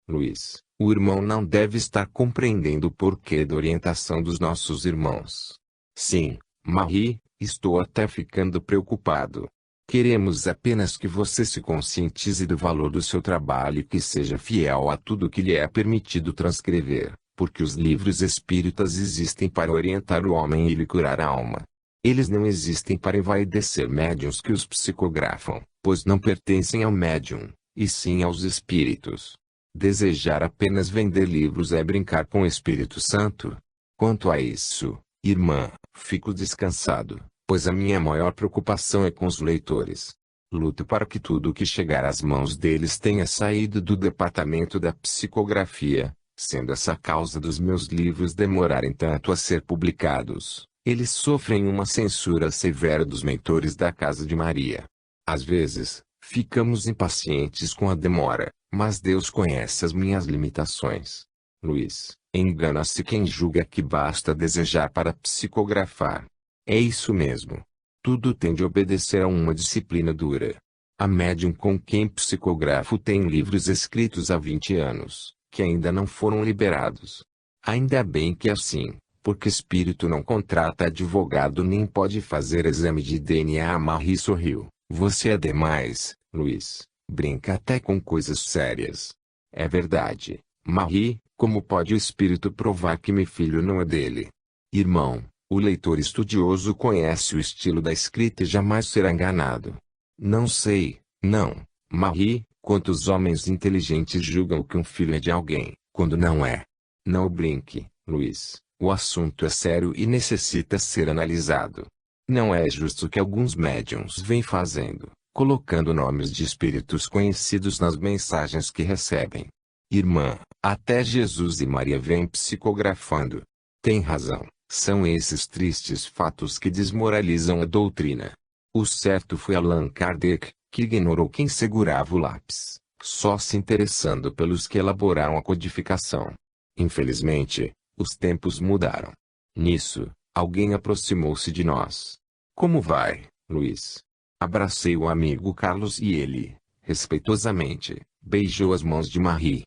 Luiz, o irmão não deve estar compreendendo o porquê da orientação dos nossos irmãos. Sim, Marie, estou até ficando preocupado. Queremos apenas que você se conscientize do valor do seu trabalho e que seja fiel a tudo que lhe é permitido transcrever, porque os livros espíritas existem para orientar o homem e lhe curar a alma. Eles não existem para envaidecer médiuns que os psicografam, pois não pertencem ao médium, e sim aos espíritos. Desejar apenas vender livros é brincar com o Espírito Santo? Quanto a isso, irmã, fico descansado, pois a minha maior preocupação é com os leitores. Luto para que tudo o que chegar às mãos deles tenha saído do departamento da psicografia, sendo essa a causa dos meus livros demorarem tanto a ser publicados. Eles sofrem uma censura severa dos mentores da Casa de Maria. Às vezes, ficamos impacientes com a demora, mas Deus conhece as minhas limitações. Luiz, engana-se quem julga que basta desejar para psicografar. É isso mesmo. Tudo tem de obedecer a uma disciplina dura. A médium com quem psicografo tem livros escritos há 20 anos, que ainda não foram liberados. Ainda bem que é assim, porque espírito não contrata advogado nem pode fazer exame de DNA. Marie sorriu. Você é demais, Luiz. Brinca até com coisas sérias. É verdade, Marie, como pode o espírito provar que meu filho não é dele? Irmão, o leitor estudioso conhece o estilo da escrita e jamais será enganado. Não sei, não, Marie, quantos homens inteligentes julgam que um filho é de alguém, quando não é. Não brinque, Luiz, o assunto é sério e necessita ser analisado. Não é justo que alguns médiuns vêm fazendo, colocando nomes de espíritos conhecidos nas mensagens que recebem. Irmã, até Jesus e Maria vêm psicografando. Tem razão, são esses tristes fatos que desmoralizam a doutrina. O certo foi Allan Kardec, que ignorou quem segurava o lápis, só se interessando pelos que elaboraram a codificação. Infelizmente, os tempos mudaram. Nisso, alguém aproximou-se de nós. Como vai, Luiz? Abracei o amigo Carlos e ele, respeitosamente, beijou as mãos de Marie.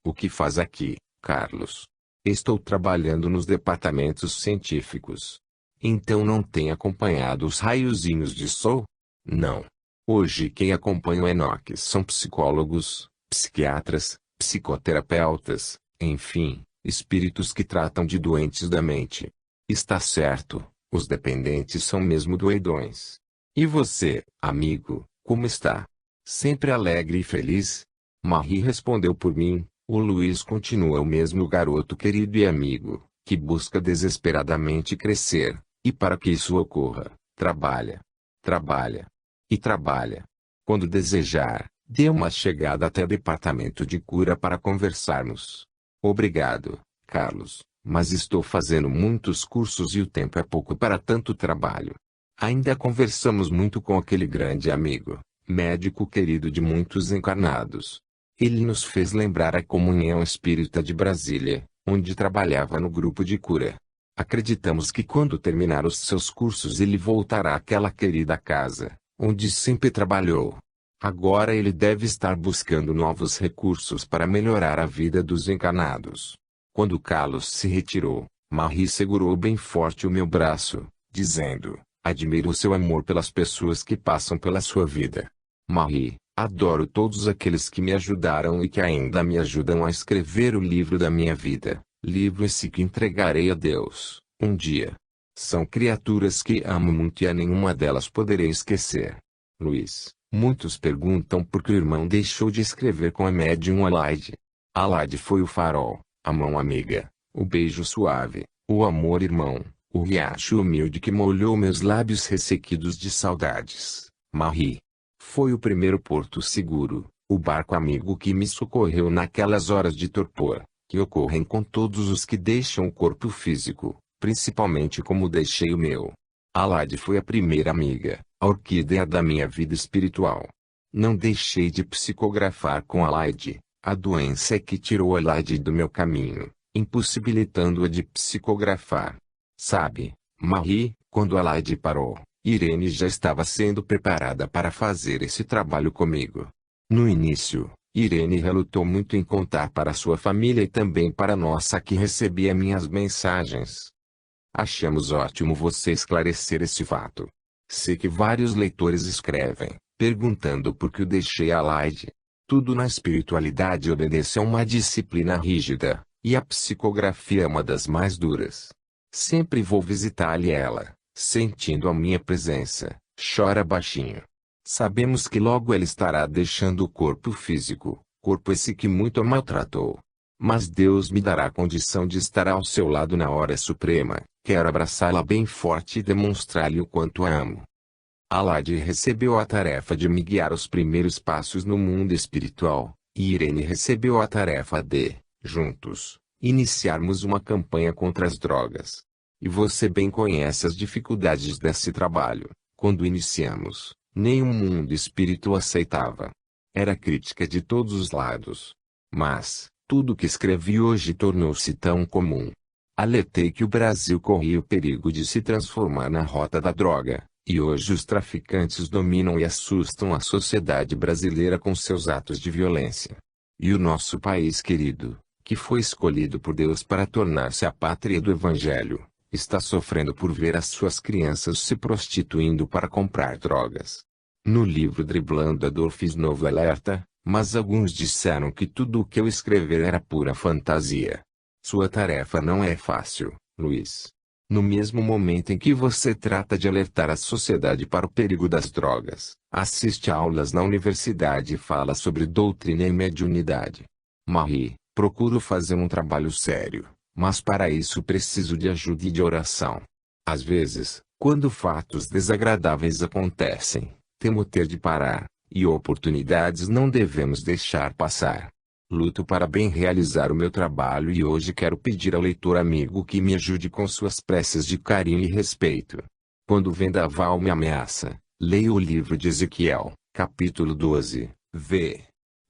O que faz aqui, Carlos? Estou trabalhando nos departamentos científicos. Então não tem acompanhado os raiozinhos de sol? Não. Hoje quem acompanha o Enoque são psicólogos, psiquiatras, psicoterapeutas, enfim, espíritos que tratam de doentes da mente. Está certo, os dependentes são mesmo doidões. E você, amigo, como está? Sempre alegre e feliz? Marie respondeu por mim. O Luiz continua o mesmo garoto querido e amigo, que busca desesperadamente crescer, e para que isso ocorra, trabalha. Trabalha. E trabalha. Quando desejar, dê uma chegada até o departamento de cura para conversarmos. Obrigado, Carlos, mas estou fazendo muitos cursos e o tempo é pouco para tanto trabalho. Ainda conversamos muito com aquele grande amigo, médico querido de muitos encarnados. Ele nos fez lembrar a Comunhão Espírita de Brasília, onde trabalhava no grupo de cura. Acreditamos que quando terminar os seus cursos ele voltará àquela querida casa, onde sempre trabalhou. Agora ele deve estar buscando novos recursos para melhorar a vida dos encarnados. Quando Carlos se retirou, Marie segurou bem forte o meu braço, dizendo: admiro o seu amor pelas pessoas que passam pela sua vida. Marie, adoro todos aqueles que me ajudaram e que ainda me ajudam a escrever o livro da minha vida, livro esse que entregarei a Deus, um dia. São criaturas que amo muito e a nenhuma delas poderei esquecer. Luiz, muitos perguntam por que o irmão deixou de escrever com a médium Alaide. Alaide foi o farol, a mão amiga, o beijo suave, o amor irmão, o riacho humilde que molhou meus lábios ressequidos de saudades. Marie. Foi o primeiro porto seguro, o barco amigo que me socorreu naquelas horas de torpor, que ocorrem com todos os que deixam o corpo físico, principalmente como deixei o meu. Alaide foi a primeira amiga, a orquídea da minha vida espiritual. Não deixei de psicografar com Alaide, a doença é que tirou Alaide do meu caminho, impossibilitando-a de psicografar. Sabe, Marie, quando Alaide parou, Irene já estava sendo preparada para fazer esse trabalho comigo. No início, Irene relutou muito em contar para sua família e também para nossa que recebia minhas mensagens. Achamos ótimo você esclarecer esse fato. Sei que vários leitores escrevem, perguntando por que eu deixei Alaide. Tudo na espiritualidade obedece a uma disciplina rígida, e a psicografia é uma das mais duras. Sempre vou visitar-lhe ela. Sentindo a minha presença, chora baixinho. Sabemos que logo ela estará deixando o corpo físico, corpo esse que muito a maltratou. Mas Deus me dará a condição de estar ao seu lado na hora suprema. Quero abraçá-la bem forte e demonstrar-lhe o quanto a amo. Alaide recebeu a tarefa de me guiar os primeiros passos no mundo espiritual, e Irene recebeu a tarefa de, juntos, iniciarmos uma campanha contra as drogas. E você bem conhece as dificuldades desse trabalho. Quando iniciamos, nenhum mundo espírito aceitava. Era crítica de todos os lados. Mas, tudo que escrevi hoje tornou-se tão comum. Alertei que o Brasil corria o perigo de se transformar na rota da droga, e hoje os traficantes dominam e assustam a sociedade brasileira com seus atos de violência. E o nosso país querido, que foi escolhido por Deus para tornar-se a pátria do Evangelho, está sofrendo por ver as suas crianças se prostituindo para comprar drogas. No livro Driblando a Dor fiz novo alerta, mas alguns disseram que tudo o que eu escrever era pura fantasia. Sua tarefa não é fácil, Luiz. No mesmo momento em que você trata de alertar a sociedade para o perigo das drogas, assiste a aulas na universidade e fala sobre doutrina e mediunidade. Marie, procuro fazer um trabalho sério. Mas para isso preciso de ajuda e de oração. Às vezes, quando fatos desagradáveis acontecem, temo ter de parar, e oportunidades não devemos deixar passar. Luto para bem realizar o meu trabalho e hoje quero pedir ao leitor amigo que me ajude com suas preces de carinho e respeito. Quando o vendaval me ameaça, leio o livro de Ezequiel, capítulo 12, v.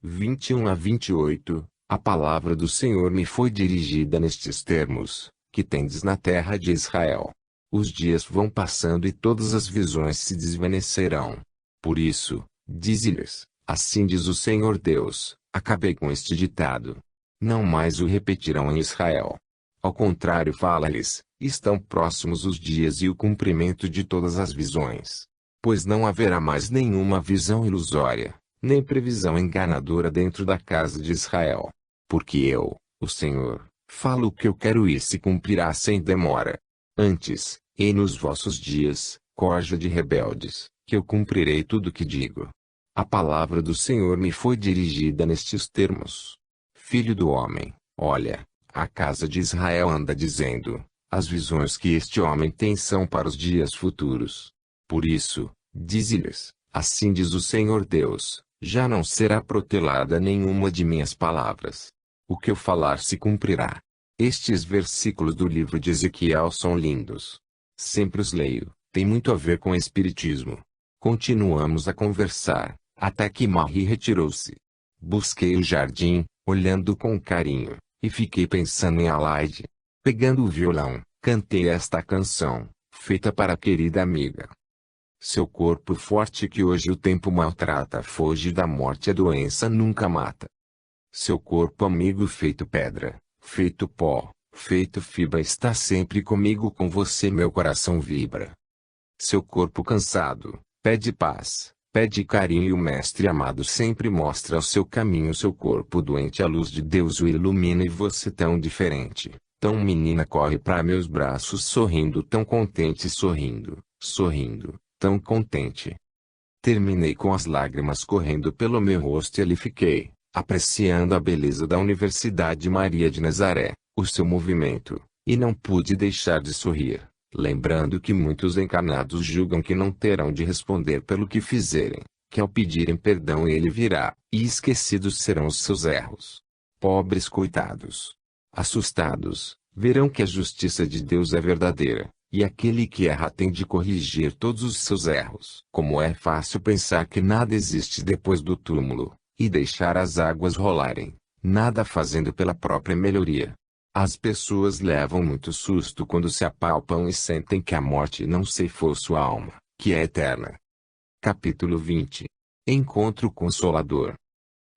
21 a 28. A palavra do Senhor me foi dirigida nestes termos: que tendes na terra de Israel. Os dias vão passando e todas as visões se desvanecerão. Por isso, dize-lhes, assim diz o Senhor Deus, acabei com este ditado. Não mais o repetirão em Israel. Ao contrário, fala-lhes, estão próximos os dias e o cumprimento de todas as visões. Pois não haverá mais nenhuma visão ilusória, nem previsão enganadora dentro da casa de Israel. Porque eu, o Senhor, falo o que eu quero e se cumprirá sem demora. Antes, e nos vossos dias, corja de rebeldes, que eu cumprirei tudo o que digo. A palavra do Senhor me foi dirigida nestes termos: Filho do homem, olha, a casa de Israel anda dizendo, as visões que este homem tem são para os dias futuros. Por isso, dize-lhes, assim diz o Senhor Deus, já não será protelada nenhuma de minhas palavras. O que eu falar se cumprirá. Estes versículos do livro de Ezequiel são lindos. Sempre os leio, tem muito a ver com espiritismo. Continuamos a conversar, até que Marie retirou-se. Busquei o jardim, olhando com carinho, e fiquei pensando em Alaide. Pegando o violão, cantei esta canção, feita para a querida amiga. Seu corpo forte que hoje o tempo maltrata foge da morte, a doença nunca mata. Seu corpo amigo feito pedra, feito pó, feito fibra está sempre comigo, com você meu coração vibra. Seu corpo cansado, pede paz, pede carinho, e o mestre amado sempre mostra o seu caminho. Seu corpo doente, a luz de Deus o ilumina, e você tão diferente, tão menina, corre para meus braços sorrindo, tão contente, sorrindo, sorrindo, tão contente. Terminei com as lágrimas correndo pelo meu rosto, e ali fiquei, apreciando a beleza da Universidade Maria de Nazaré, o seu movimento, e não pude deixar de sorrir, lembrando que muitos encarnados julgam que não terão de responder pelo que fizerem, que ao pedirem perdão ele virá, e esquecidos serão os seus erros. Pobres coitados! Assustados, verão que a justiça de Deus é verdadeira, e aquele que erra tem de corrigir todos os seus erros. Como é fácil pensar que nada existe depois do túmulo, e deixar as águas rolarem, nada fazendo pela própria melhoria. As pessoas levam muito susto quando se apalpam e sentem que a morte não ceifou sua alma, que é eterna. Capítulo 20. Encontro Consolador.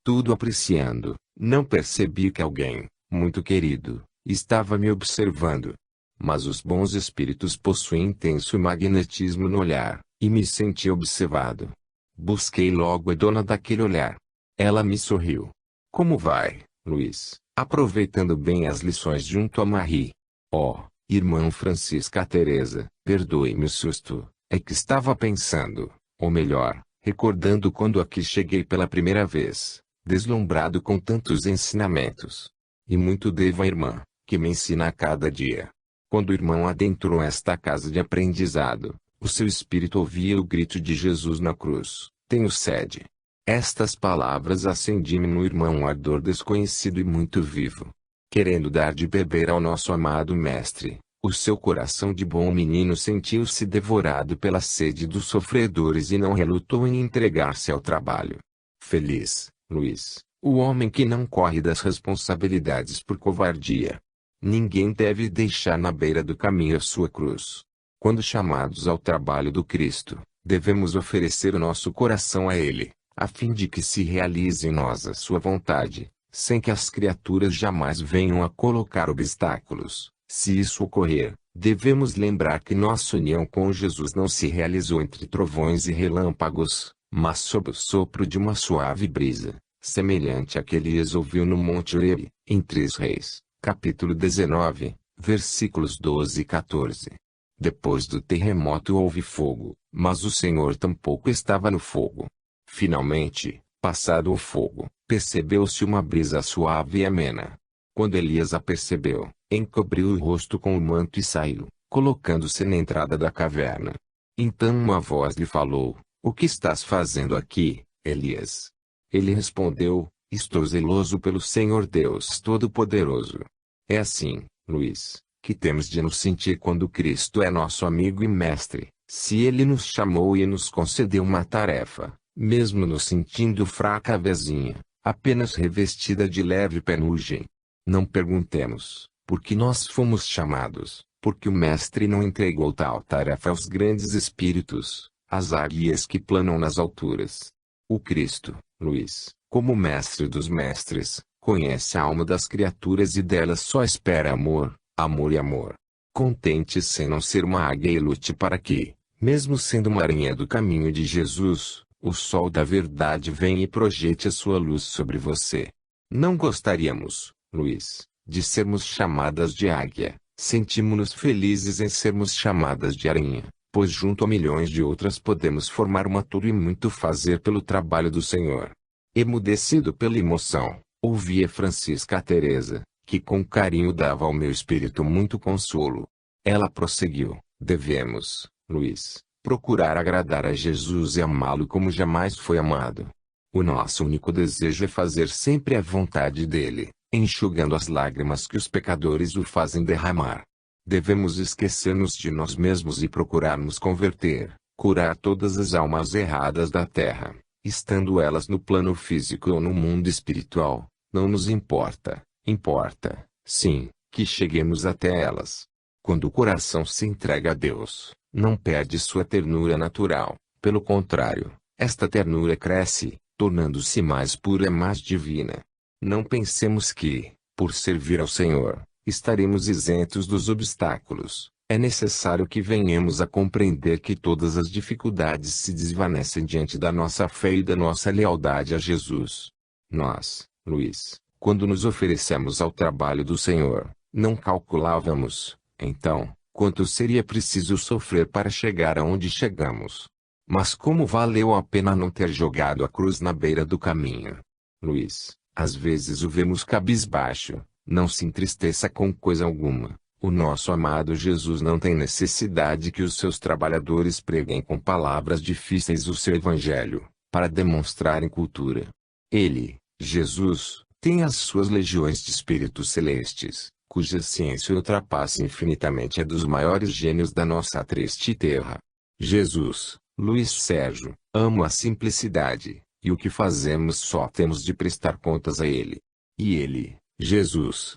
Tudo apreciando, não percebi que alguém, muito querido, estava me observando. Mas os bons espíritos possuem intenso magnetismo no olhar, e me senti observado. Busquei logo a dona daquele olhar. Ela me sorriu. Como vai, Luiz? Aproveitando bem as lições junto a Marie. Oh, irmã Francisca Teresa, perdoe-me o susto, é que estava pensando, ou melhor, recordando quando aqui cheguei pela primeira vez, deslumbrado com tantos ensinamentos. E muito devo à irmã, que me ensina a cada dia. Quando o irmão adentrou esta casa de aprendizado, o seu espírito ouvia o grito de Jesus na cruz: tenho sede. Estas palavras acendiam no irmão um ardor desconhecido e muito vivo. Querendo dar de beber ao nosso amado Mestre, o seu coração de bom menino sentiu-se devorado pela sede dos sofredores e não relutou em entregar-se ao trabalho. Feliz, Luiz, o homem que não corre das responsabilidades por covardia. Ninguém deve deixar na beira do caminho a sua cruz. Quando chamados ao trabalho do Cristo, devemos oferecer o nosso coração a Ele, a fim de que se realize em nós a sua vontade, sem que as criaturas jamais venham a colocar obstáculos. Se isso ocorrer, devemos lembrar que nossa união com Jesus não se realizou entre trovões e relâmpagos, mas sob o sopro de uma suave brisa, semelhante à que Elias ouviu no Monte Horebe, em 3 Reis. Capítulo 19, versículos 12 e 14. Depois do terremoto houve fogo, mas o Senhor tampouco estava no fogo. Finalmente, passado o fogo, percebeu-se uma brisa suave e amena. Quando Elias a percebeu, encobriu o rosto com o manto e saiu, colocando-se na entrada da caverna. Então uma voz lhe falou: o que estás fazendo aqui, Elias? Ele respondeu: estou zeloso pelo Senhor Deus Todo-Poderoso. É assim, Luiz, que temos de nos sentir quando Cristo é nosso amigo e mestre. Se Ele nos chamou e nos concedeu uma tarefa, mesmo nos sentindo fraca avezinha, apenas revestida de leve penugem, não perguntemos, por que nós fomos chamados, porque o mestre não entregou tal tarefa aos grandes espíritos, às águias que planam nas alturas. O Cristo, Luiz, como mestre dos mestres, conhece a alma das criaturas e delas só espera amor, amor e amor. Contente-se em não ser uma águia e lute para que, mesmo sendo uma aranha do caminho de Jesus, o sol da verdade venha e projete a sua luz sobre você. Não gostaríamos, Luiz, de sermos chamadas de águia, sentimos-nos felizes em sermos chamadas de aranha, pois junto a milhões de outras podemos formar uma tudo e muito fazer pelo trabalho do Senhor. Emudecido pela emoção, ouvia Francisca Teresa, que com carinho dava ao meu espírito muito consolo. Ela prosseguiu: devemos, Luiz, procurar agradar a Jesus e amá-lo como jamais foi amado. O nosso único desejo é fazer sempre a vontade dele, enxugando as lágrimas que os pecadores o fazem derramar. Devemos esquecer-nos de nós mesmos e procurar nos converter, curar todas as almas erradas da terra, estando elas no plano físico ou no mundo espiritual, não nos importa, importa, sim, que cheguemos até elas. Quando o coração se entrega a Deus, não perde sua ternura natural, pelo contrário, esta ternura cresce, tornando-se mais pura e mais divina. Não pensemos que, por servir ao Senhor, estaremos isentos dos obstáculos. É necessário que venhamos a compreender que todas as dificuldades se desvanecem diante da nossa fé e da nossa lealdade a Jesus. Nós, Luiz, quando nos oferecemos ao trabalho do Senhor, não calculávamos, então, quanto seria preciso sofrer para chegar aonde chegamos. Mas como valeu a pena não ter jogado a cruz na beira do caminho. Luiz, às vezes o vemos cabisbaixo. Não se entristeça com coisa alguma. O nosso amado Jesus não tem necessidade que os seus trabalhadores preguem com palavras difíceis o seu evangelho, para demonstrarem cultura. Ele, Jesus, tem as suas legiões de espíritos celestes, cuja ciência ultrapassa infinitamente a dos maiores gênios da nossa triste terra. Jesus, Luiz Sérgio, amo a simplicidade, e o que fazemos só temos de prestar contas a ele. E ele, Jesus,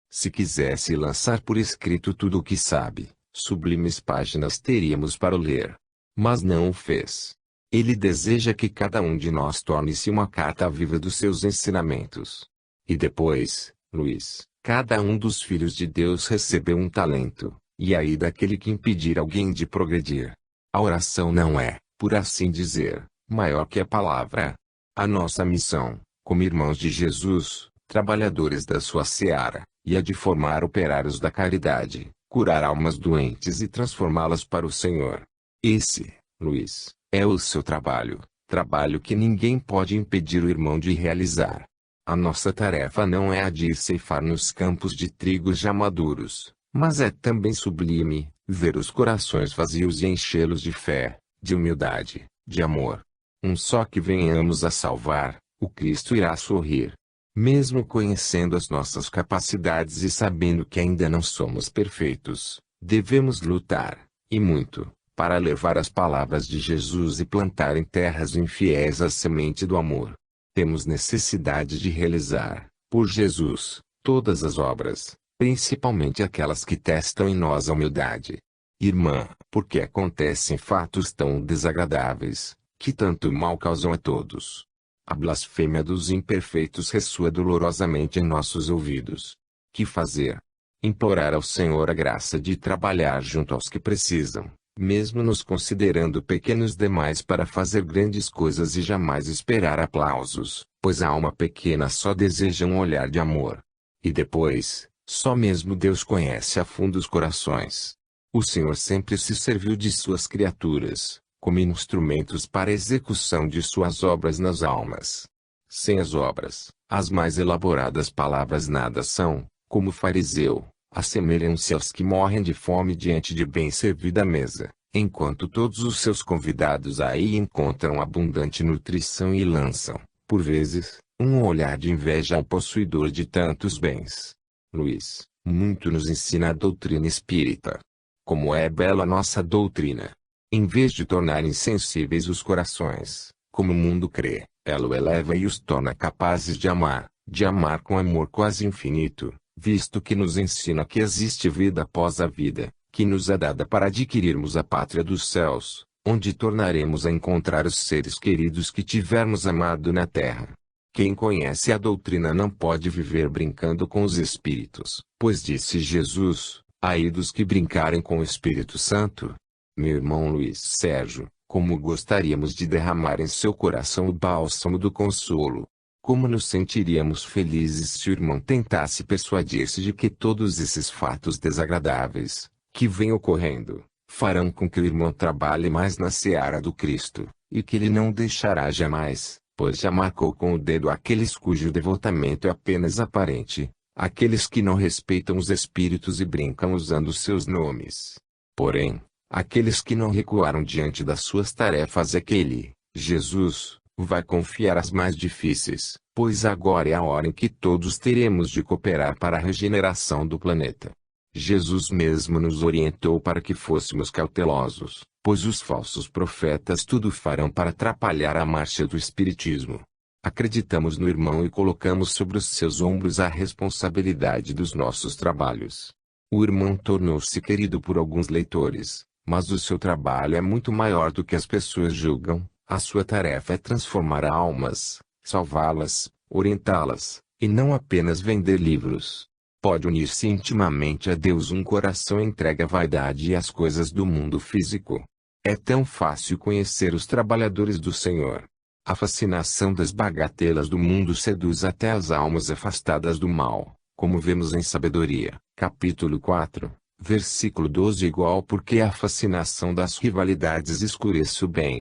se quisesse lançar por escrito tudo o que sabe, sublimes páginas teríamos para o ler. Mas não o fez. Ele deseja que cada um de nós torne-se uma carta viva dos seus ensinamentos. E depois, Luiz, cada um dos filhos de Deus recebeu um talento, e aí daquele que impedir alguém de progredir. A oração não é, por assim dizer, maior que a palavra. A nossa missão, como irmãos de Jesus, trabalhadores da sua seara, e a de formar operários da caridade, curar almas doentes e transformá-las para o Senhor. Esse, Luiz, é o seu trabalho, trabalho que ninguém pode impedir o irmão de realizar. A nossa tarefa não é a de ir ceifar nos campos de trigo já maduros, mas é também sublime, ver os corações vazios e enchê-los de fé, de humildade, de amor. Um só que venhamos a salvar, o Cristo irá sorrir. Mesmo conhecendo as nossas capacidades e sabendo que ainda não somos perfeitos, devemos lutar, e muito, para levar as palavras de Jesus e plantar em terras infiéis a semente do amor. Temos necessidade de realizar, por Jesus, todas as obras, principalmente aquelas que testam em nós a humildade. Irmã, porque acontecem fatos tão desagradáveis, que tanto mal causam a todos. A blasfêmia dos imperfeitos ressoa dolorosamente em nossos ouvidos. Que fazer? Implorar ao Senhor a graça de trabalhar junto aos que precisam, mesmo nos considerando pequenos demais para fazer grandes coisas e jamais esperar aplausos, pois a alma pequena só deseja um olhar de amor. E depois, só mesmo Deus conhece a fundo os corações. O Senhor sempre se serviu de suas criaturas, como instrumentos para a execução de suas obras nas almas. Sem as obras, as mais elaboradas palavras nada são, como o fariseu, assemelham-se aos que morrem de fome diante de bem servida mesa, enquanto todos os seus convidados aí encontram abundante nutrição e lançam, por vezes, um olhar de inveja ao possuidor de tantos bens. Luiz, muito nos ensina a doutrina espírita. Como é bela nossa doutrina! Em vez de tornar insensíveis os corações, como o mundo crê, ela o eleva e os torna capazes de amar com amor quase infinito, visto que nos ensina que existe vida após a vida, que nos é dada para adquirirmos a pátria dos céus, onde tornaremos a encontrar os seres queridos que tivermos amado na terra. Quem conhece a doutrina não pode viver brincando com os espíritos, pois disse Jesus, ai dos que brincarem com o Espírito Santo. Meu irmão Luiz Sérgio, como gostaríamos de derramar em seu coração o bálsamo do consolo. Como nos sentiríamos felizes se o irmão tentasse persuadir-se de que todos esses fatos desagradáveis, que vêm ocorrendo, farão com que o irmão trabalhe mais na seara do Cristo, e que ele não deixará jamais, pois já marcou com o dedo aqueles cujo devotamento é apenas aparente, aqueles que não respeitam os espíritos e brincam usando seus nomes. Porém, aqueles que não recuaram diante das suas tarefas é que ele, Jesus, vai confiar as mais difíceis, pois agora é a hora em que todos teremos de cooperar para a regeneração do planeta. Jesus mesmo nos orientou para que fôssemos cautelosos, pois os falsos profetas tudo farão para atrapalhar a marcha do Espiritismo. Acreditamos no irmão e colocamos sobre os seus ombros a responsabilidade dos nossos trabalhos. O irmão tornou-se querido por alguns leitores, mas o seu trabalho é muito maior do que as pessoas julgam. A sua tarefa é transformar almas, salvá-las, orientá-las, e não apenas vender livros. pode unir-se intimamente a Deus um coração entregue à vaidade e às coisas do mundo físico. É tão fácil conhecer os trabalhadores do Senhor. A fascinação das bagatelas do mundo seduz até as almas afastadas do mal, como vemos em Sabedoria, capítulo 4, versículo 12 igual porque a fascinação das rivalidades escurece o bem,